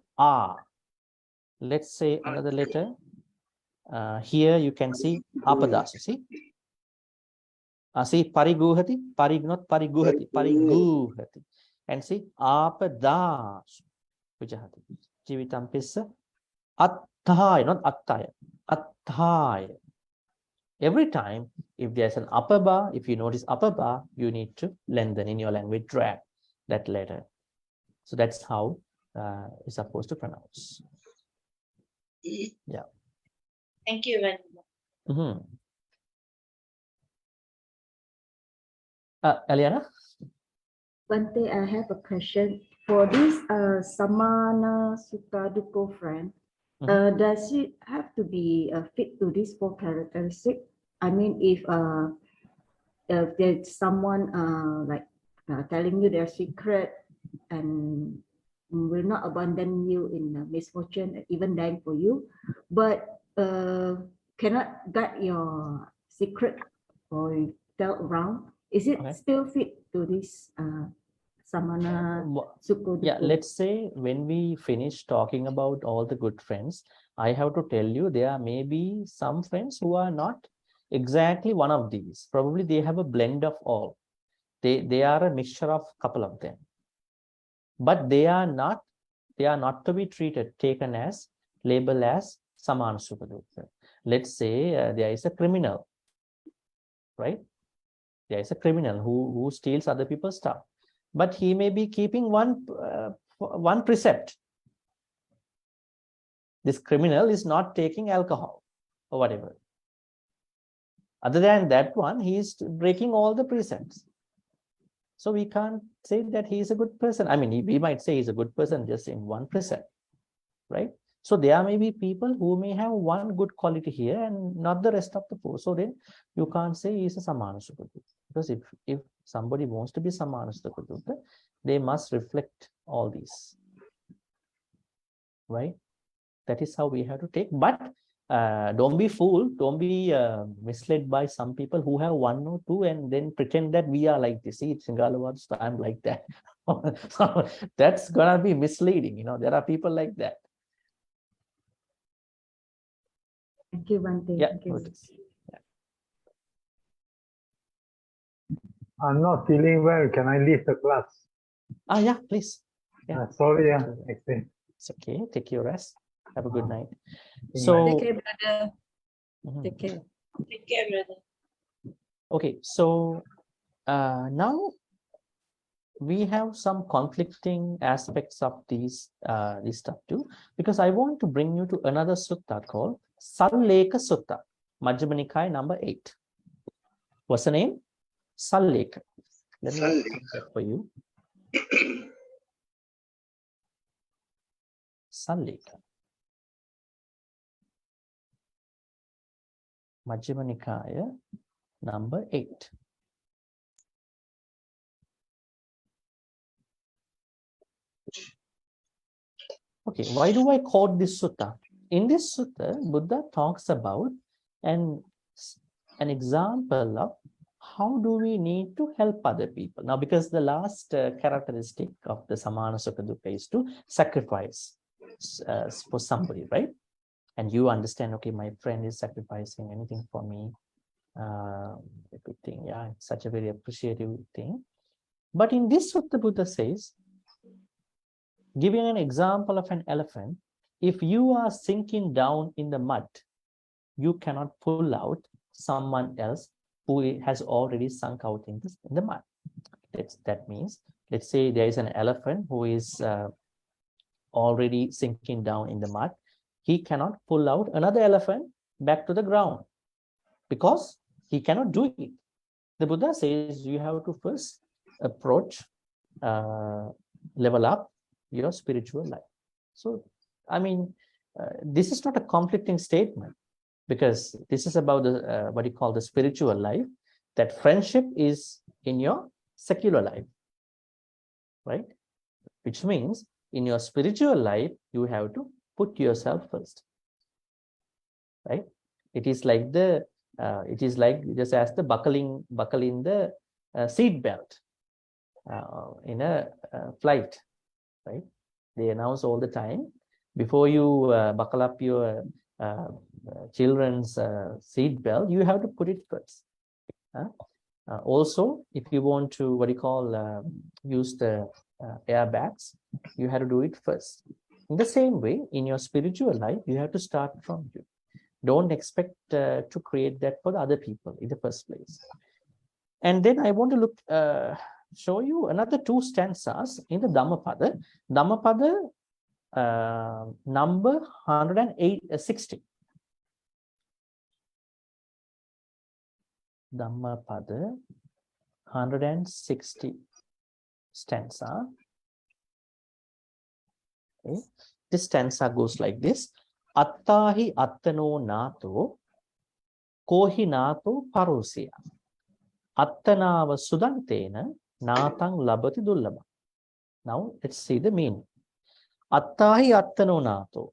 let's say another letter. Here you can see apadasa. See pariguhati, not pariguhati, pariguhati. And see apadas vijahati. Jivitam pissa attaya, not attaya. Attaya. Every time, if there's an upper bar, if you notice upper bar, you need to lengthen in your language, drag that letter. So that's how it's supposed to pronounce. Yeah. Thank you very much. Aliana? Bhante, I have a question. For this Samana Sutta Dupo friend, does it have to be fit to this 4 characteristic? I mean, if there's someone like telling you their secret and will not abandon you in misfortune, even dying for you, but cannot guard your secret or tell around, is it still fit to this Samana Sutta? Yeah, let's say when we finish talking about all the good friends, I have to tell you there may be some friends who are not exactly one of these. Probably they have a blend of all. They are a mixture of a couple of them. But they are not to be taken as, labeled as Samana Sutta. Let's say there is a criminal, right? There is a criminal who steals other people's stuff. But he may be keeping one precept. This criminal is not taking alcohol or whatever. Other than that one, he is breaking all the precepts. So we can't say that he is a good person. I mean, we might say he's a good person just in one precept, right? So there may be people who may have one good quality here and not the rest of the 4. So then you can't say he's a Samana Sutta. Because if somebody wants to be Samana Sutta, they must reflect all these, right? That is how we have to take. But don't be fooled. Don't be misled by some people who have 1 or 2 and then pretend that we are like this. See, Sigalovada Sutta, I'm like that. So that's gonna be misleading. There are people like that. Thank you, Bhante. Yeah. Thank you. I'm not feeling well. Can I leave the class? Yeah, please. Yeah. Sorry. It's okay. Take your rest. Have a good night. Good So, Take care, brother. Take care. Take care, brother. okay. So now we have some conflicting aspects of this stuff too, because I want to bring you to another sutta called Salleka Sutta, Majjhima Nikaya number 8. What's the name? Salleka. Let me read that for you. Salleka. Majjhima Nikaya number 8. Okay, why do I quote this sutta? In this sutta, Buddha talks about an example of how do we need to help other people. Now, because the last characteristic of the Samana Sukha Dukkha is to sacrifice for somebody, right? And you understand, okay, my friend is sacrificing anything for me. A good thing, yeah, it's such a very appreciative thing. But in this sutta, Buddha says, giving an example of an elephant, if you are sinking down in the mud, you cannot pull out someone else who has already sunk out in the mud. That means, let's say there is an elephant who is already sinking down in the mud. He cannot pull out another elephant back to the ground because he cannot do it. The Buddha says you have to first approach, level up your spiritual life. So, I mean, this is not a conflicting statement, because this is about the what you call the spiritual life, that friendship is in your secular life, right? Which means in your spiritual life, you have to put yourself first, right? It is like just as the buckling the seat belt in a flight, right? They announce all the time, before you buckle up your children's seat belt, you have to put it first. Also, if you want to, what you call, use the airbags, you have to do it first. In the same way, in your spiritual life, you have to start from you. Don't expect to create that for the other people in the first place. And then I want to look, show you another two stanzas in the Dhammapada. Dhammapada number 160. Dhammapada 160 stanza. Okay. This stanza goes like this. Attahi attano nato kohi nato parosya. Attanava sudantena natang labati dullabha. Now let's see the meaning. Attahi attano nato.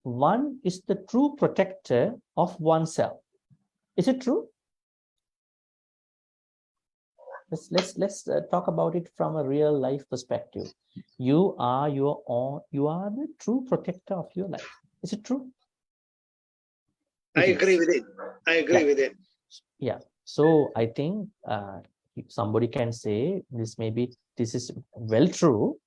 One is the true protector of oneself. Is it true? Let's talk about it from a real life perspective. You are the true protector of your life. Is it true? I agree with it. I agree with it. Yeah. So I think somebody can say this is well true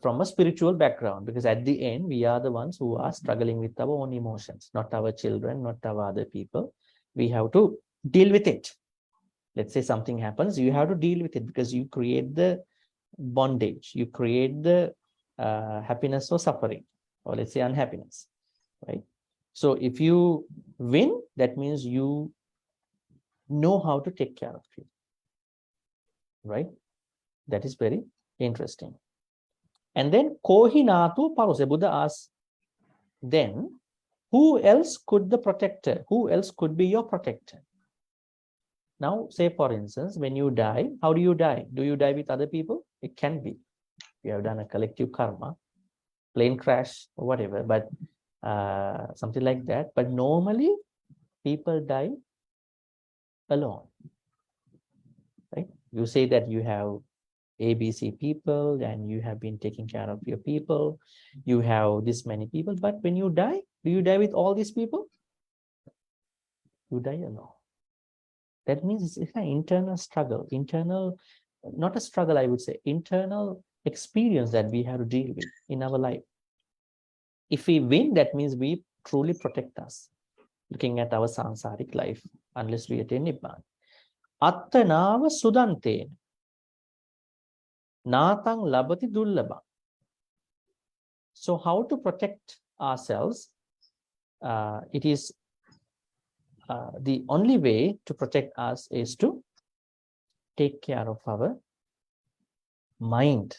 from a spiritual background, because at the end we are the ones who are struggling with our own emotions, not our children, not our other people. We have to deal with it. Let's say something happens, you have to deal with it, because you create the bondage, you create the happiness or suffering, or let's say unhappiness, right? So if you win, that means you know how to take care of you, right? That is very interesting. And then kohinatu parose, Buddha asks, then who else could be your protector? Now, say for instance, when you die, how do you die? Do you die with other people? It can be. You have done a collective karma, plane crash or whatever, but something like that. But normally, people die alone, right? You say that you have ABC people and you have been taking care of your people. You have this many people, but when you die, do you die with all these people? You die alone. That means it's an internal struggle, not a struggle, I would say, internal experience that we have to deal with in our life. If we win, that means we truly protect us, looking at our sansaric life, unless we attain Nibbana. Attanava sudante natang labati dullabha. So how to protect ourselves? It is the only way to protect us is to take care of our mind,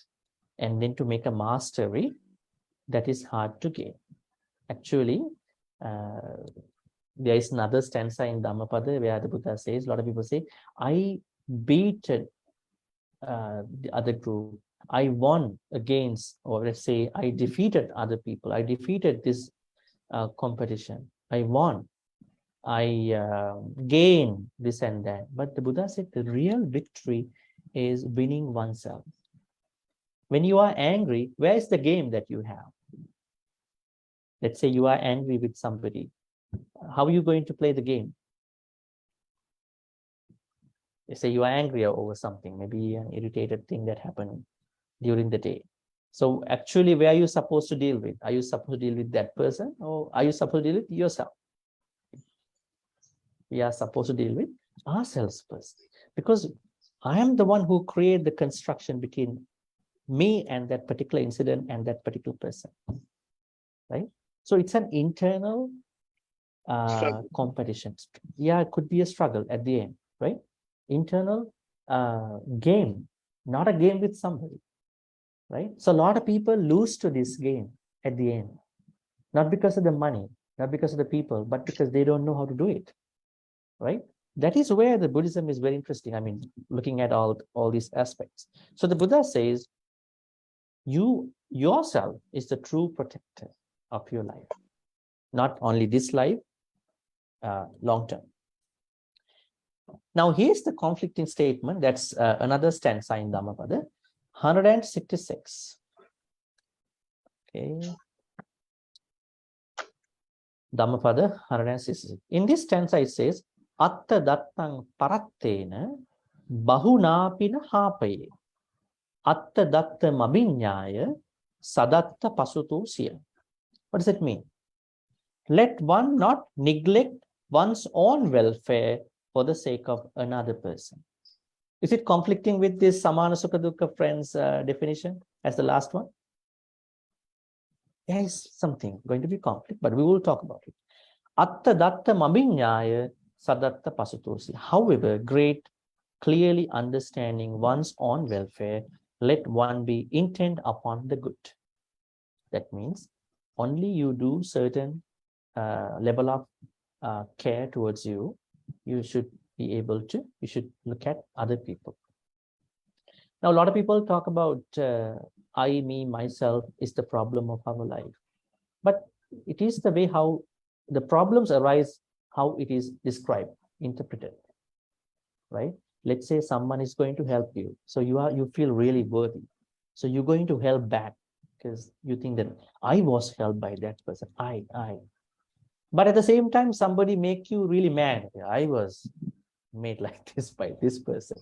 and then to make a mastery that is hard to gain. Actually, there is another stanza in Dhammapada where the Buddha says, a lot of people say, I beat the other group, I won against, or let's say, I defeated other people. I defeated this competition. I won. I gained this and that. But the Buddha said the real victory is winning oneself. When you are angry, where is the game that you have? Let's say you are angry with somebody. How are you going to play the game? Let's say you are angry over something, maybe an irritated thing that happened during the day. So actually, where are you supposed to deal with? Are you supposed to deal with that person, or are you supposed to deal with yourself? We are supposed to deal with ourselves first, because I am the one who created the construction between me and that particular incident and that particular person, right? So it's an internal competition. Yeah, it could be a struggle at the end, right? Internal game, not a game with somebody, right? So a lot of people lose to this game at the end, not because of the money, not because of the people, but because they don't know how to do it, right? That is where the Buddhism is very interesting. I mean, looking at all these aspects. So the Buddha says, you yourself is the true protector of your life, not only this life, long term. Now, here's the conflicting statement. That's another stanza in Dhammapada, 166. Okay. Dhammapada 166. In this stanza, it says, Atta dattang parattena bahunapina hapaye. Atta datta mabhinyaya sadatta pasutu siya. What does it mean? Let one not neglect one's own welfare for the sake of another person. Is it conflicting with this samana sukha dukkha friends definition as the last one? There is something going to be conflict, but we will talk about it. Atta datta mabhinyaya sadatta pasutosi. However, great, clearly understanding one's own welfare, let one be intent upon the good. That means only you do certain level of care towards you, you should be able to, you should look at other people. Now, a lot of people talk about I, me, myself is the problem of our life. But it is the way how the problems arise, how it is described, interpreted, right? Let's say someone is going to help you. So you feel really worthy. So you're going to help back because you think that I was helped by that person. I. But at the same time, somebody make you really mad. I was made like this by this person.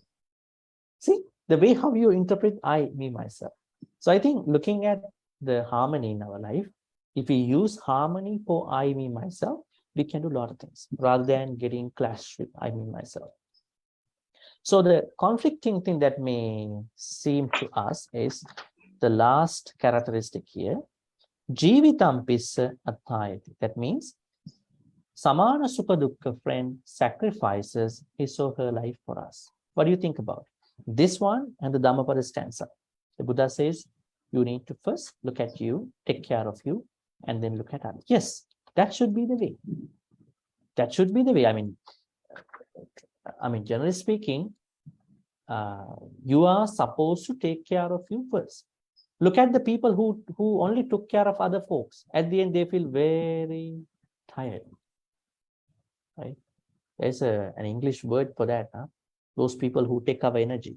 See, the way how you interpret I, me, myself. So I think looking at the harmony in our life, if we use harmony for I, me, myself, we can do a lot of things rather than getting clashed with I, me, myself. So the conflicting thing that may seem to us is the last characteristic here. Jivitam pissa attayati. That means samana sukha dukkha friend sacrifices his or her life for us. What do you think about this one and the Dhammapada stanza? The Buddha says you need to first look at you, take care of you, and then look at others. Yes, that should be the way. That should be the way. I mean, generally speaking, you are supposed to take care of you first. Look at the people who only took care of other folks. At the end, they feel very tired. Right? There's an English word for that. Huh? Those people who take our energy.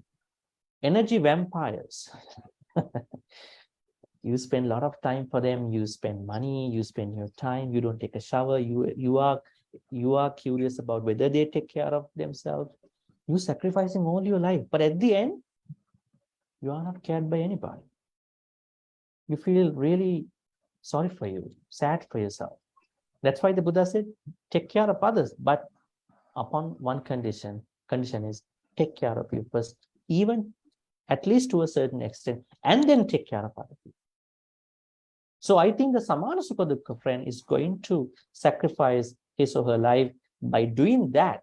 Energy vampires. You spend a lot of time for them. You spend money. You spend your time. You don't take a shower. You are curious about whether they take care of themselves. You're sacrificing all your life. But at the end, you are not cared by anybody. You feel really sorry for you, sad for yourself. That's why the Buddha said, take care of others, but upon one condition. Condition is take care of you first, even at least to a certain extent, and then take care of other people. So I think the samana sukha dukkha friend is going to sacrifice his or her life by doing that,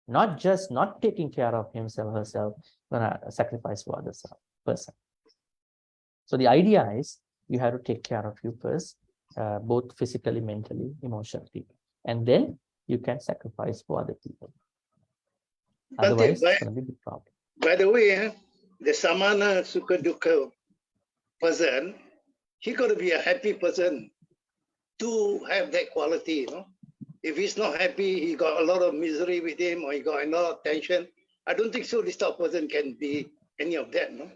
not just not taking care of himself or herself, but sacrifice for other person. So the idea is you have to take care of you first, both physically, mentally, emotionally, and then you can sacrifice for other people. Otherwise, it's going to be a big problem. By the way, the samana sukha dukkha person, he got to be a happy person to have that quality, you know. If he's not happy, he got a lot of misery with him, or he got a lot of tension. I don't think so. This type of person can be any of that, no.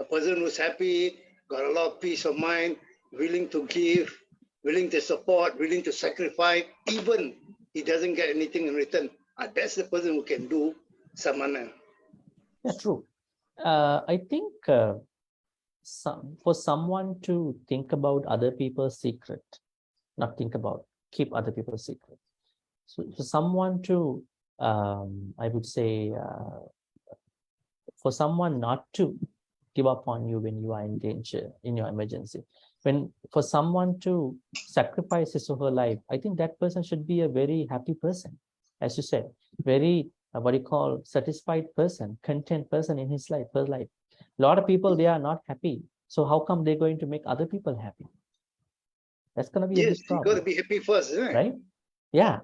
A person who's happy, got a lot of peace of mind, willing to give, willing to support, willing to sacrifice, even he doesn't get anything in return. That's the person who can do samana. Yeah, true. I think for someone to think about other people's secret, not think about, keep other people's secret. So for someone to, I would say, for someone not to give up on you when you are in danger, in your emergency, for someone to sacrifice his or her life, I think that person should be a very happy person, as you said, very what you call satisfied person, content person in his life, her life. A lot of people, they are not happy. So how come they're going to make other people happy? That's going to be a Yes, big you problem. got to be happy first, isn't it? Right? Yeah.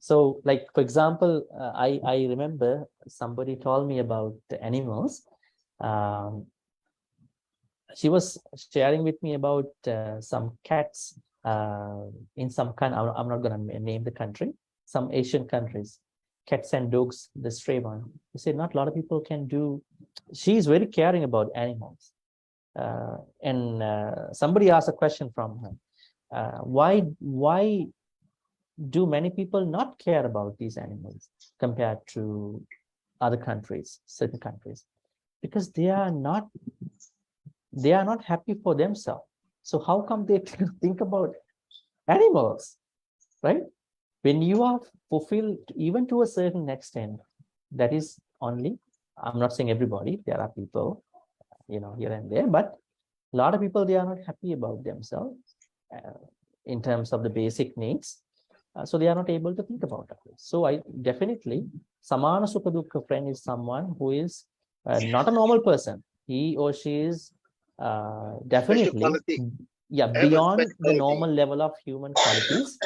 So, like, for example, I remember somebody told me about the animals. She was sharing with me about some cats in some country. I'm not going to name the country, some Asian countries, cats and dogs, the stray one. She said not a lot of people can do. She's very caring about animals. And somebody asked a question from her. Why do many people not care about these animals compared to other countries, certain countries? Because they are not happy for themselves. So how come they think about animals, right? When you are fulfilled, even to a certain extent, that is only, I'm not saying everybody, there are people, you know, here and there, but a lot of people, they are not happy about themselves in terms of the basic needs. So they are not able to think about it. So I definitely, Samana Sukha Dukkha friend is someone who is not a normal person. He or she is definitely, quality. yeah, Have a beyond special the quality. normal level of human qualities.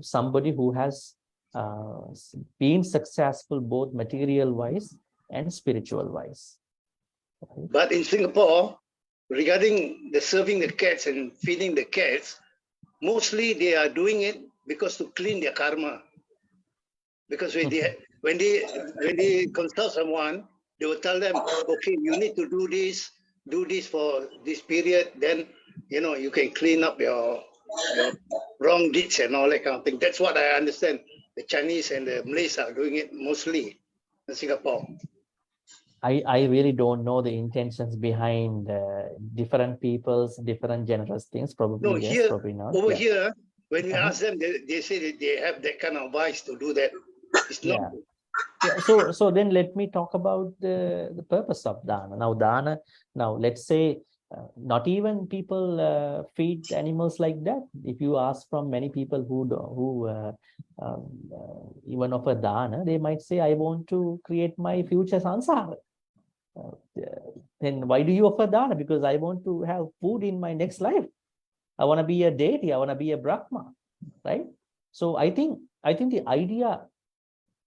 Somebody who has been successful both material wise and spiritual wise. Okay. But in Singapore, regarding the serving the cats and feeding the cats, mostly they are doing it because to clean their karma. Because when they consult someone, they will tell them, okay, you need to do this for this period, then you know you can clean up your wrong deeds and all that kind of thing. That's what I understand. The Chinese and the Malays are doing it mostly in Singapore. I really don't know the intentions behind different people's different generous things. Probably No, yes, here, probably not. over Yeah. here, when we ask them, they say that they have that kind of vice to do that. It's not. Yeah. Yeah, so then let me talk about the purpose of dana. Now let's say not even people feed animals like that. If you ask from many people who even offer dana, they might say, I want to create my future sansara. Then why do you offer dana? Because I want to have food in my next life. I want to be a deity. I want to be a Brahma, right? So I think the idea,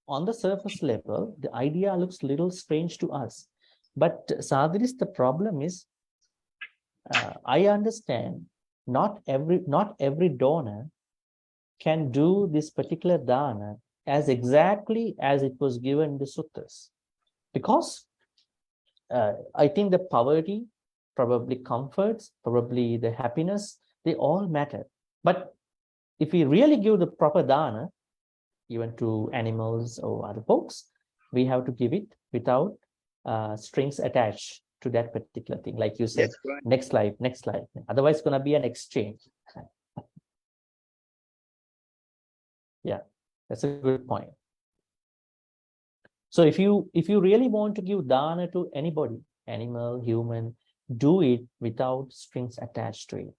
on the surface level, the idea looks a little strange to us. But Sadhris, the problem is, I understand not every donor can do this particular dana as exactly as it was given in the suttas. Because I think the poverty, probably comforts, probably the happiness, they all matter. But if we really give the proper dana, even to animals or other folks, we have to give it without strings attached to that particular thing. Like you said, Right. next life. Otherwise, it's going to be an exchange. Yeah, that's a good point. So if you really want to give dana to anybody, animal, human, do it without strings attached to it.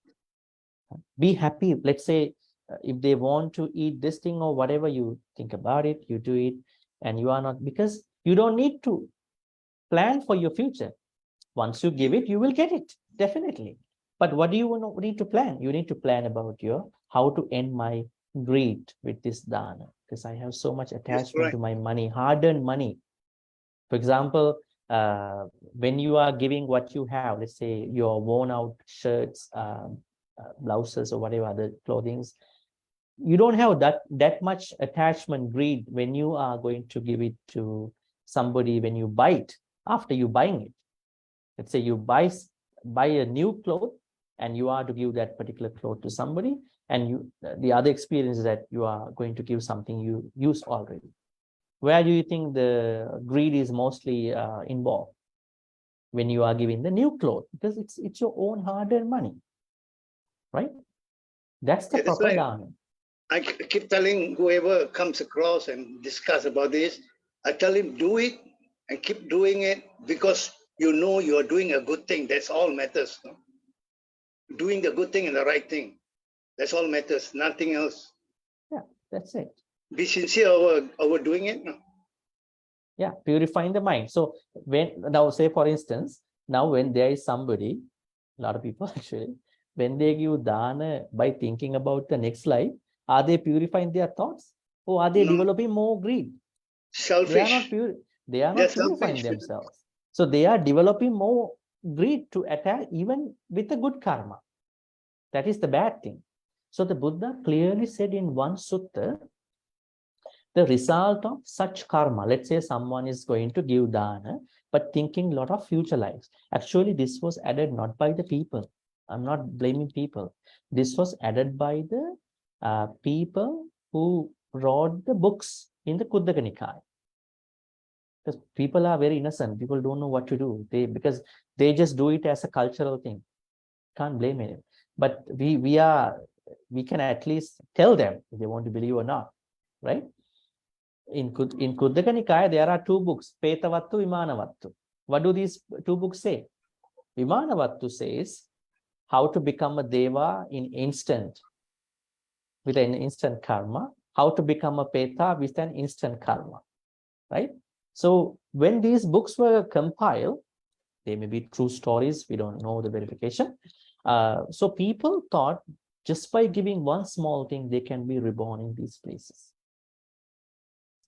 Be happy. Let's say if they want to eat this thing or whatever, you think about it, you do it, and you are not, because you don't need to plan for your future. Once you give it, you will get it, definitely. But what do you need to plan? You need to plan about how to end my greed with this dana, because I have so much attachment to my money, hard-earned money. For example, when you are giving what you have, let's say your worn out shirts, blouses, or whatever other clothings, you don't have that much attachment, greed when you are going to give it to somebody when you buy it, after you buying it. Let's say you buy a new cloth and you are to give that particular cloth to somebody, and the other experience is that you are going to give something you use already. Where do you think the greed is mostly involved? When you are giving the new cloth, because it's your own hard-earned money, right? That's the That's why propaganda. I keep telling whoever comes across and discuss about this, I tell him do it and keep doing it, because you know you are doing a good thing. That's all matters. No? Doing the good thing and the right thing. That's all matters. Nothing else. Yeah, that's it. Be sincere over doing it. No? Yeah, purifying the mind. So now say for instance, now when there is somebody, a lot of people actually, when they give dana by thinking about the next life, are they purifying their thoughts, or are they No. developing more greed? Selfish. They are not They're purifying selfish. themselves. So they are developing more greed to attack even with the good karma. That is the bad thing. So the Buddha clearly said in one sutta, the result of such karma, let's say someone is going to give dana, but thinking a lot of future lives. Actually, this was added not by the people. I'm not blaming people. This was added by the people who wrote the books in the Kuddaka Nikaya. Because people are very innocent. People don't know what to do. Because they just do it as a cultural thing. Can't blame it. But we can at least tell them if they want to believe or not, right? In Kuddaka Nikaya, there are two books, Petavattu, Vimanavattu. What do these two books say? Vimanavattu says how to become a deva with an instant karma, how to become a Peta with an instant karma, right? So when these books were compiled, they may be true stories, we don't know the verification. So people thought just by giving one small thing, they can be reborn in these places,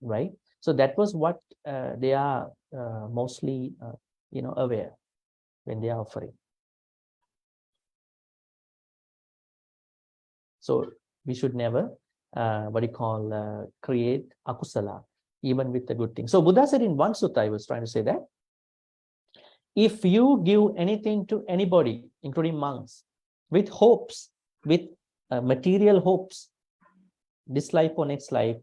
right? So that was what they are mostly, aware when they are offering. So we should never, create akusala, even with the good thing. So Buddha said in one sutta, I was trying to say that, if you give anything to anybody, including monks, with hopes, with material hopes, this life or next life,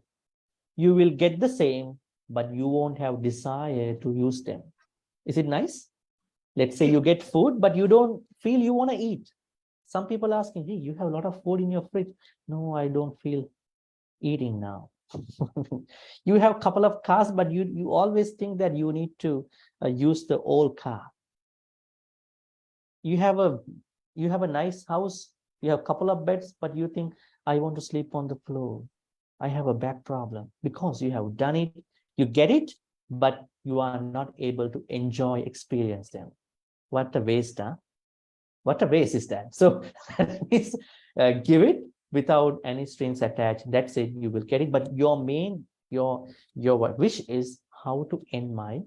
you will get the same, but you won't have desire to use them. Is it nice? Let's say you get food, but you don't feel you want to eat. Some people asking, hey, you have a lot of food in your fridge. No, I don't feel eating now. You have a couple of cars, but you always think that you need to use the old car. You have a nice house, you have a couple of beds, but you think, I want to sleep on the floor. I have a back problem, because you have done it, you get it, but you are not able to enjoy, experience them. What a waste, huh? What a waste is that? So means, give it without any strings attached. That's it, you will get it. But your wish is how to end my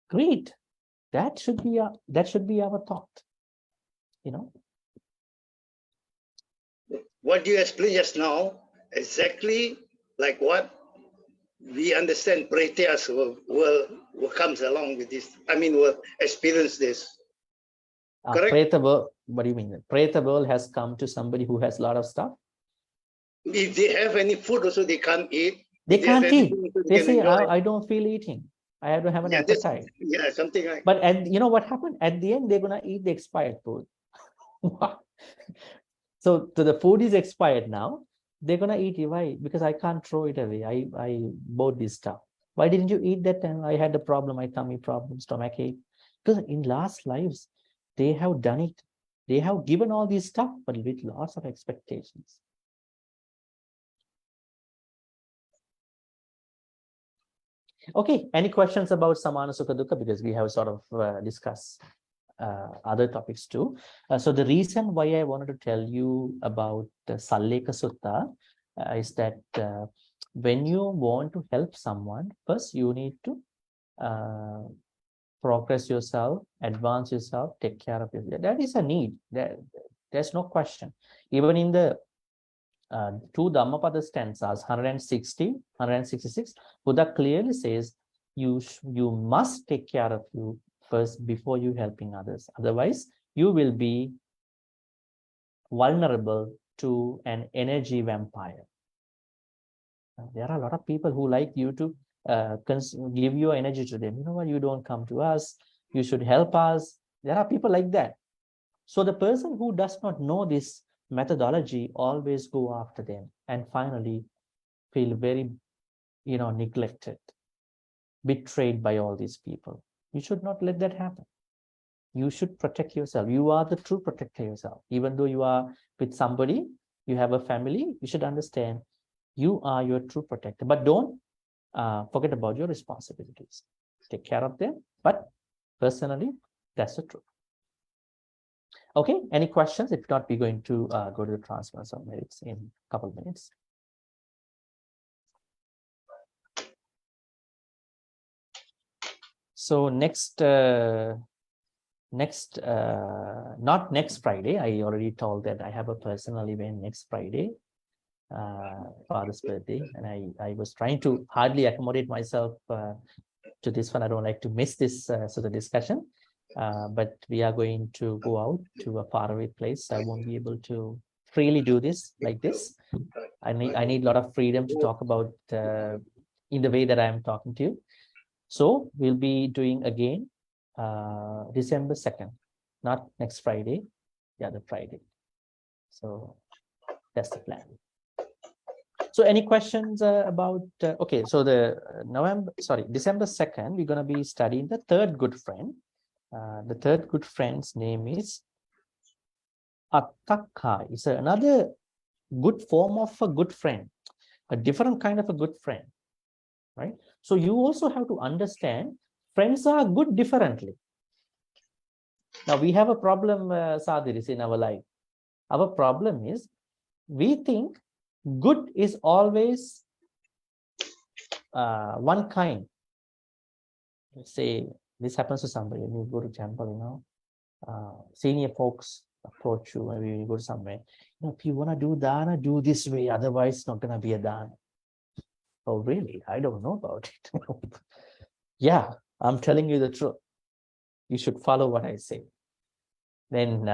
greed. That should be our thought. What you explained just now, exactly like what we understand Pretyas will comes along with this. I mean, will experience this. Correct? Preta world, what do you mean? Preta world has come to somebody who has a lot of stuff. If they have any food also, they can't eat. They If have can't eat. anything also, They can say, enjoy. I don't feel eating. I have to have an Yeah, appetite. something like. But you know what happened? At the end, they're going to eat the expired food. So the food is expired now. They're going to eat it. Why? Because I can't throw it away. I bought this stuff. Why didn't you eat that time? I had a problem, my tummy problem, stomach ache. Because in last lives, they have done it. They have given all this stuff, but with lots of expectations. Okay, any questions about Samana Sukha Dukkha? Because we have sort of discussed other topics too. So the reason why I wanted to tell you about the Salleka Sutta is that when you want to help someone, first you need to progress yourself, advance yourself, take care of yourself. That is a need. There's no question. Even in the two Dhammapada stanzas, 160, 166, Buddha clearly says you must take care of you first before you helping others. Otherwise, you will be vulnerable to an energy vampire. There are a lot of people who like you to give your energy to them. You know what? You don't come to us. You should help us. There are people like that. So the person who does not know this methodology always go after them and finally feel very, neglected, betrayed by all these people. You should not let that happen. You should protect yourself. You are the true protector yourself. Even though you are with somebody, you have a family, you should understand you are your true protector. But don't forget about your responsibilities. Take care of them. But personally, that's the truth. Okay, any questions? If not, we're going to go to the transference of merits in a couple of minutes. So not next Friday. I already told that I have a personal event next Friday, Father's birthday, and I was trying to hardly accommodate myself to this one. I don't like to miss this sort of discussion. But we are going to go out to a faraway place. I won't be able to freely do this like this. I need a lot of freedom to talk about in the way that I am talking to you. So we'll be doing again December 2nd, not next Friday, the other Friday. So that's the plan. So any questions about, okay, so December 2nd, we're going to be studying the third good friend. The third good friend's name is Attakha. It's another good form of a good friend, a different kind of a good friend, right? So you also have to understand friends are good differently. Now we have a problem, Sadhiris, in our life. Our problem is we think good is always one kind. Let's say this happens to somebody. You go to temple, senior folks approach you, maybe you go to somewhere. If you want to do dana, do this way. Otherwise, it's not going to be a dana. Oh, really? I don't know about it. Yeah, I'm telling you the truth. You should follow what I say. Then,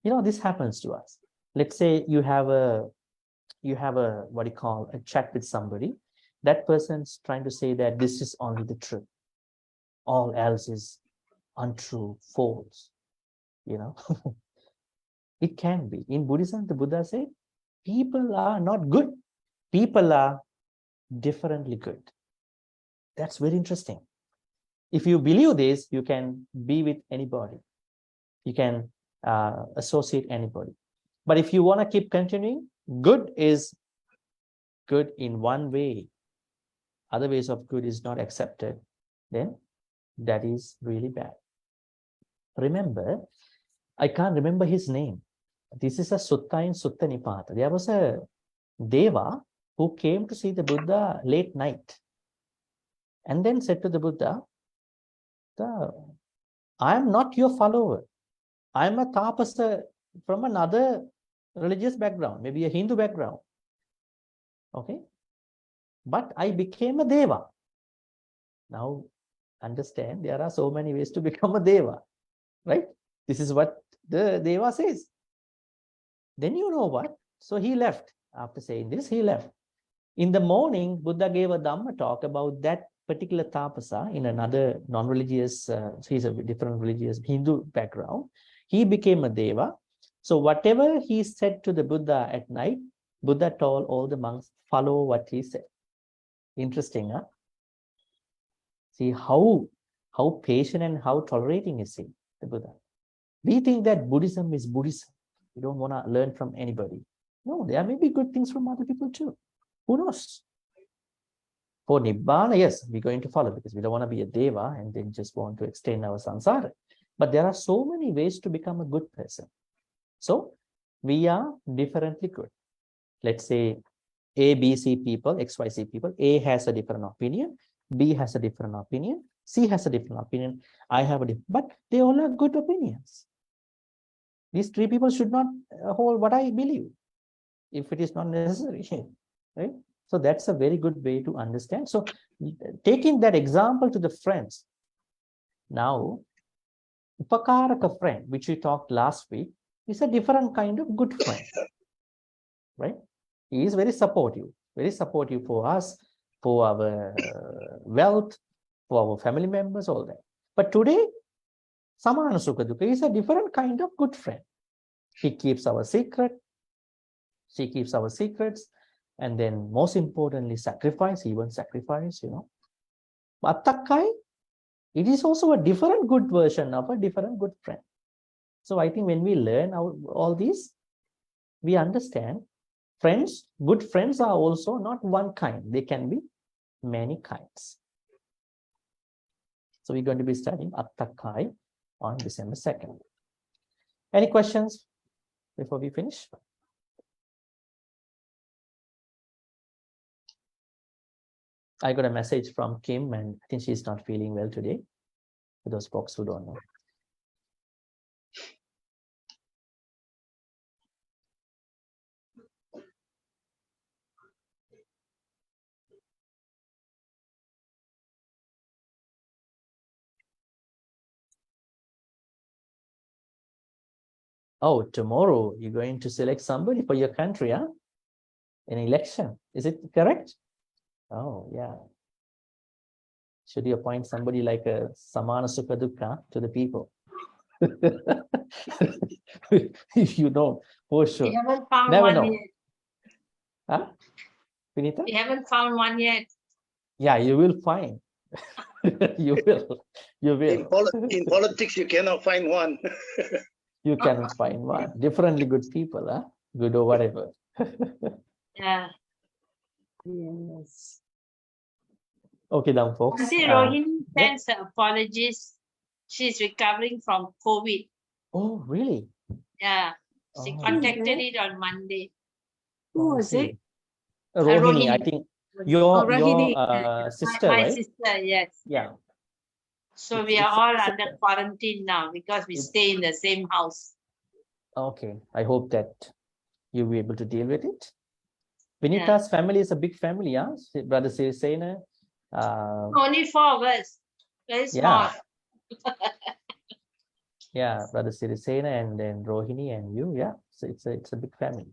this happens to us. Let's say you have a what you call a chat with somebody. That person's trying to say that this is only the truth. All else is untrue, false. It can be. In Buddhism, the Buddha said, people are not good. People are differently good. That's very interesting. If you believe this, you can be with anybody. You can associate anybody. But if you want to keep continuing, good is good in one way. Other ways of good is not accepted. Then that is really bad. Remember, I can't remember his name. This is a sutta in Sutta Nipata. There was a Deva who came to see the Buddha late night and then said to the Buddha, I am not your follower. I am a tapasa from another religious background, maybe a Hindu background. Okay? But I became a Deva. Now, understand, there are so many ways to become a Deva, right? This is what the Deva says. Then you know what? So he left. After saying this, he left. In the morning, Buddha gave a Dhamma talk about that particular tapasa in another non-religious, he's a different religious Hindu background. He became a Deva. So whatever he said to the Buddha at night, Buddha told all the monks, follow what he said. Interesting, huh? See how patient and how tolerating is he, the Buddha. We think that Buddhism is Buddhism. We don't want to learn from anybody. No, there may be good things from other people too. Who knows? For Nibbana, yes, we're going to follow because we don't want to be a Deva and then just want to extend our samsara. But there are so many ways to become a good person. So we are differently good. Let's say A, B, C people, X, Y, Z people. A has a different opinion. B has a different opinion. C has a different opinion. I have a different, but they all have good opinions. These three people should not hold what I believe, if it is not necessary, right? So that's a very good way to understand. So taking that example to the friends, now, Upakaraka friend, which we talked last week, is a different kind of good friend, right? He is very supportive for us, for our wealth, for our family members, all that. But today, Samana Sukha is a different kind of good friend. He keeps our secret, she keeps our secrets, and then most importantly, even sacrifice, Attakai, it is also a different good version of a different good friend. So I think when we learn all these, we understand friends, good friends are also not one kind. They can be many kinds. So we're going to be studying Attakai on December 2nd. Any questions before we finish? I got a message from Kim, and I think she's not feeling well today, for those folks who don't know. Oh, tomorrow you're going to select somebody for your country, huh? An election. Is it correct? Oh, yeah. Should you appoint somebody like a Samana Sukha Dukkha to the people? If you don't, for sure. We haven't found Never one know. yet. Huh? Vinita? We haven't found one yet. Yeah, you will find. You will. You will. In politics, you cannot find one. You cannot find one. Differently good people, huh? Good or whatever. Yeah. Yes. Okay, then, folks. Auntie Rohini sends her apologies. She's recovering from COVID. Oh, really? Yeah. She Oh. contacted it on Monday. Who I was see. it? Rohini, I Rohini. think your Rohini. sister, My right? sister, yes. Yeah. So we are all under quarantine now because we stay in the same house. Okay. I hope that you'll be able to deal with it. Vinita's family is a big family, yeah? Brother Sirisena. Only 4 of us. Very small. Yeah, Brother Sirisena and then Rohini and you, yeah. So it's a big family.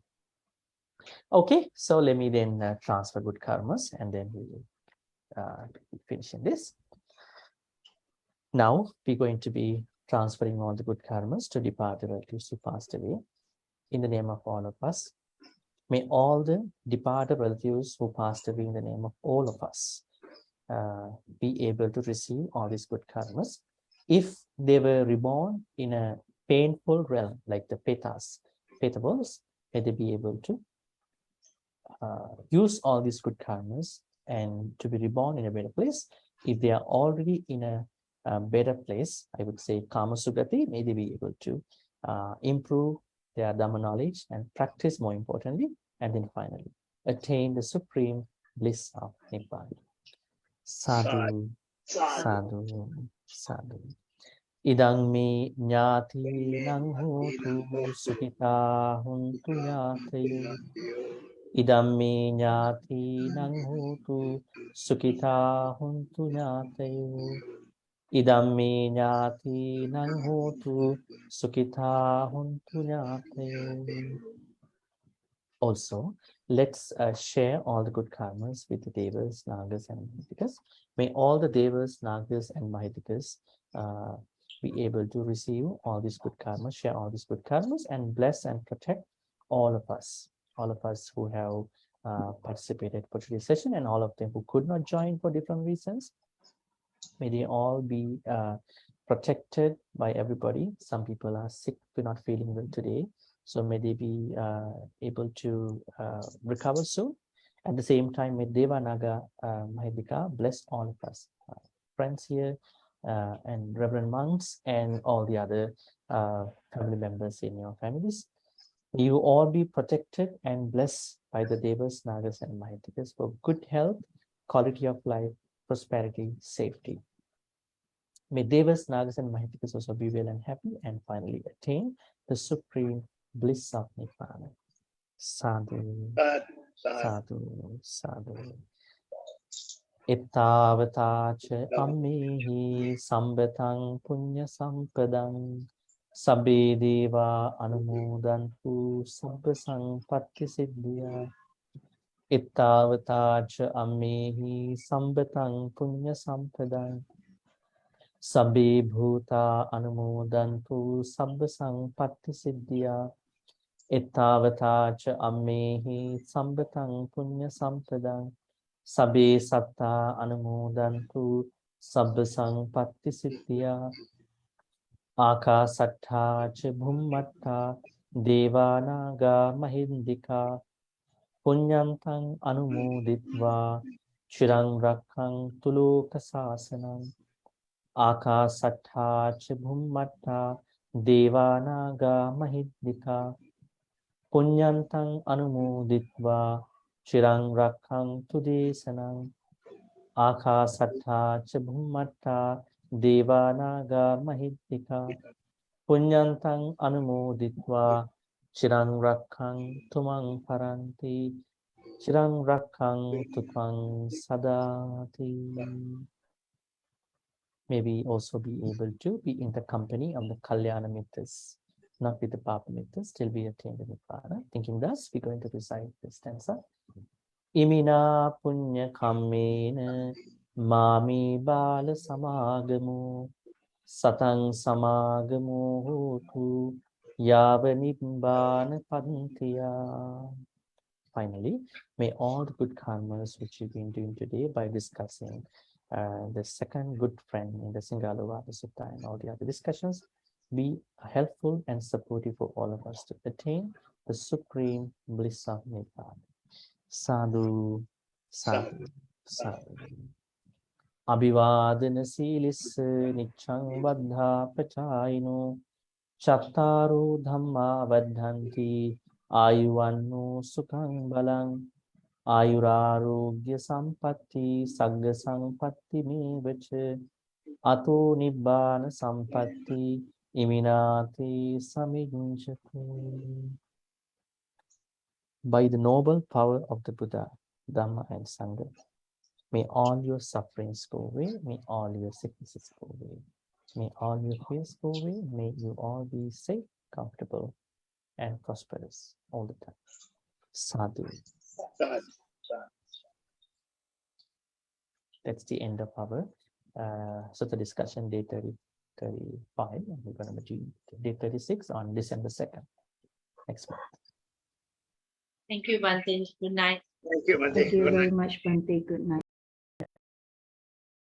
Okay, so let me then transfer good karmas and then we will finish in this. Now we're going to be transferring all the good karmas to departed relatives who passed away. In the name of all of us, may all the departed relatives who passed away in the name of all of us be able to receive all these good karmas. If they were reborn in a painful realm, like the Petavals, may they be able to use all these good karmas and to be reborn in a better place. If they are already in a better place, I would say Kama Sugati, may they be able to improve their Dhamma knowledge and practice more importantly, and then finally attain the supreme bliss of Nibbana. Sadhu, sadhu, sadhu. Idang me nyati nang hotu sukhita huntu nyatayu. Idam me nyati nang hotu sukhita huntu nyatayu. Idam me nyati nang hotu sukhita huntu nyatayu. Also, let's share all the good karmas with the Devas, Nagas, and Mahitikas. May all the Devas, Nagas, and Mahitikas be able to receive all these good karmas, share all these good karmas, and bless and protect all of us who have participated for today's session, and all of them who could not join for different reasons. May they all be protected by everybody. Some people are sick, we're not feeling well today. So may they be able to recover soon. At the same time, may Deva Naga Mahidika bless all of us, friends here, and reverend monks, and all the other family members in your families. May you all be protected and blessed by the Devas, Nagas, and Mahidikas for good health, quality of life, prosperity, safety. May Devas, Nagas, and Mahitikas also be well and happy, and finally attain the supreme bliss of Nibbana. Sadhu, sadhu, sadhu. Ittavatacha ammehi sambatang punya sampadang sabbe deva anumodantu sabba sampatti siddhya. Ittavatacha ammehi sambatang punya sampadang sabbe bhuta anumodantu sabba sampatti siddhya. Ittavatacha ammehi sambatang punya sampadang sabbe satta anumodantu sabba sampatti siddhya. Akasattha cha bhummatta devanaga mahindika punyantang anumoditva chirang rakkhantu loka sasanam. Akasattha cha bhummatta devanaga mahindika punyantang anumoditva chirang rakkhantu desanam. Akasattha cha bhummatta devanaga mahindika punyantang anumoditva chirang rakkhantu mang paranti chirang rakkhantu tvang sadati. May we also be able to be in the company of the Kalyana Mittas, not with the Papa Mittas, till we attain the Nibbana. Thinking thus, we're going to recite this stanza. Imina punya kammena mami bala samagamu satang samagamu hotu yava nibbana pantiya. Finally, may all the good karmas which you've been doing today by discussing the second good friend in the Sigalovada Sutta and all the other discussions be helpful and supportive for all of us to attain the supreme bliss of Nibbana. Sadhu, sadhu, sadhu. Abhivadana silis nichang vaddha pachayino chattaru dhamma vaddhanti ayuvanno sukhang balang ayurarogya sampatti sagga sampatti mevacha ato nibbana sampatti iminati samijjati. By the noble power of the Buddha, Dhamma and Sangha, may all your sufferings go away, may all your sicknesses go away, may all your fears go away, may you all be safe, comfortable, and prosperous all the time. Sadhu. That's the end of our Sutta discussion, day 35, and we're going to do day 36 on December 2nd, next month. Thank you, Bhante. Good night. Thank you, Bhante. Thank you Good night. very much, Bhante. Good night.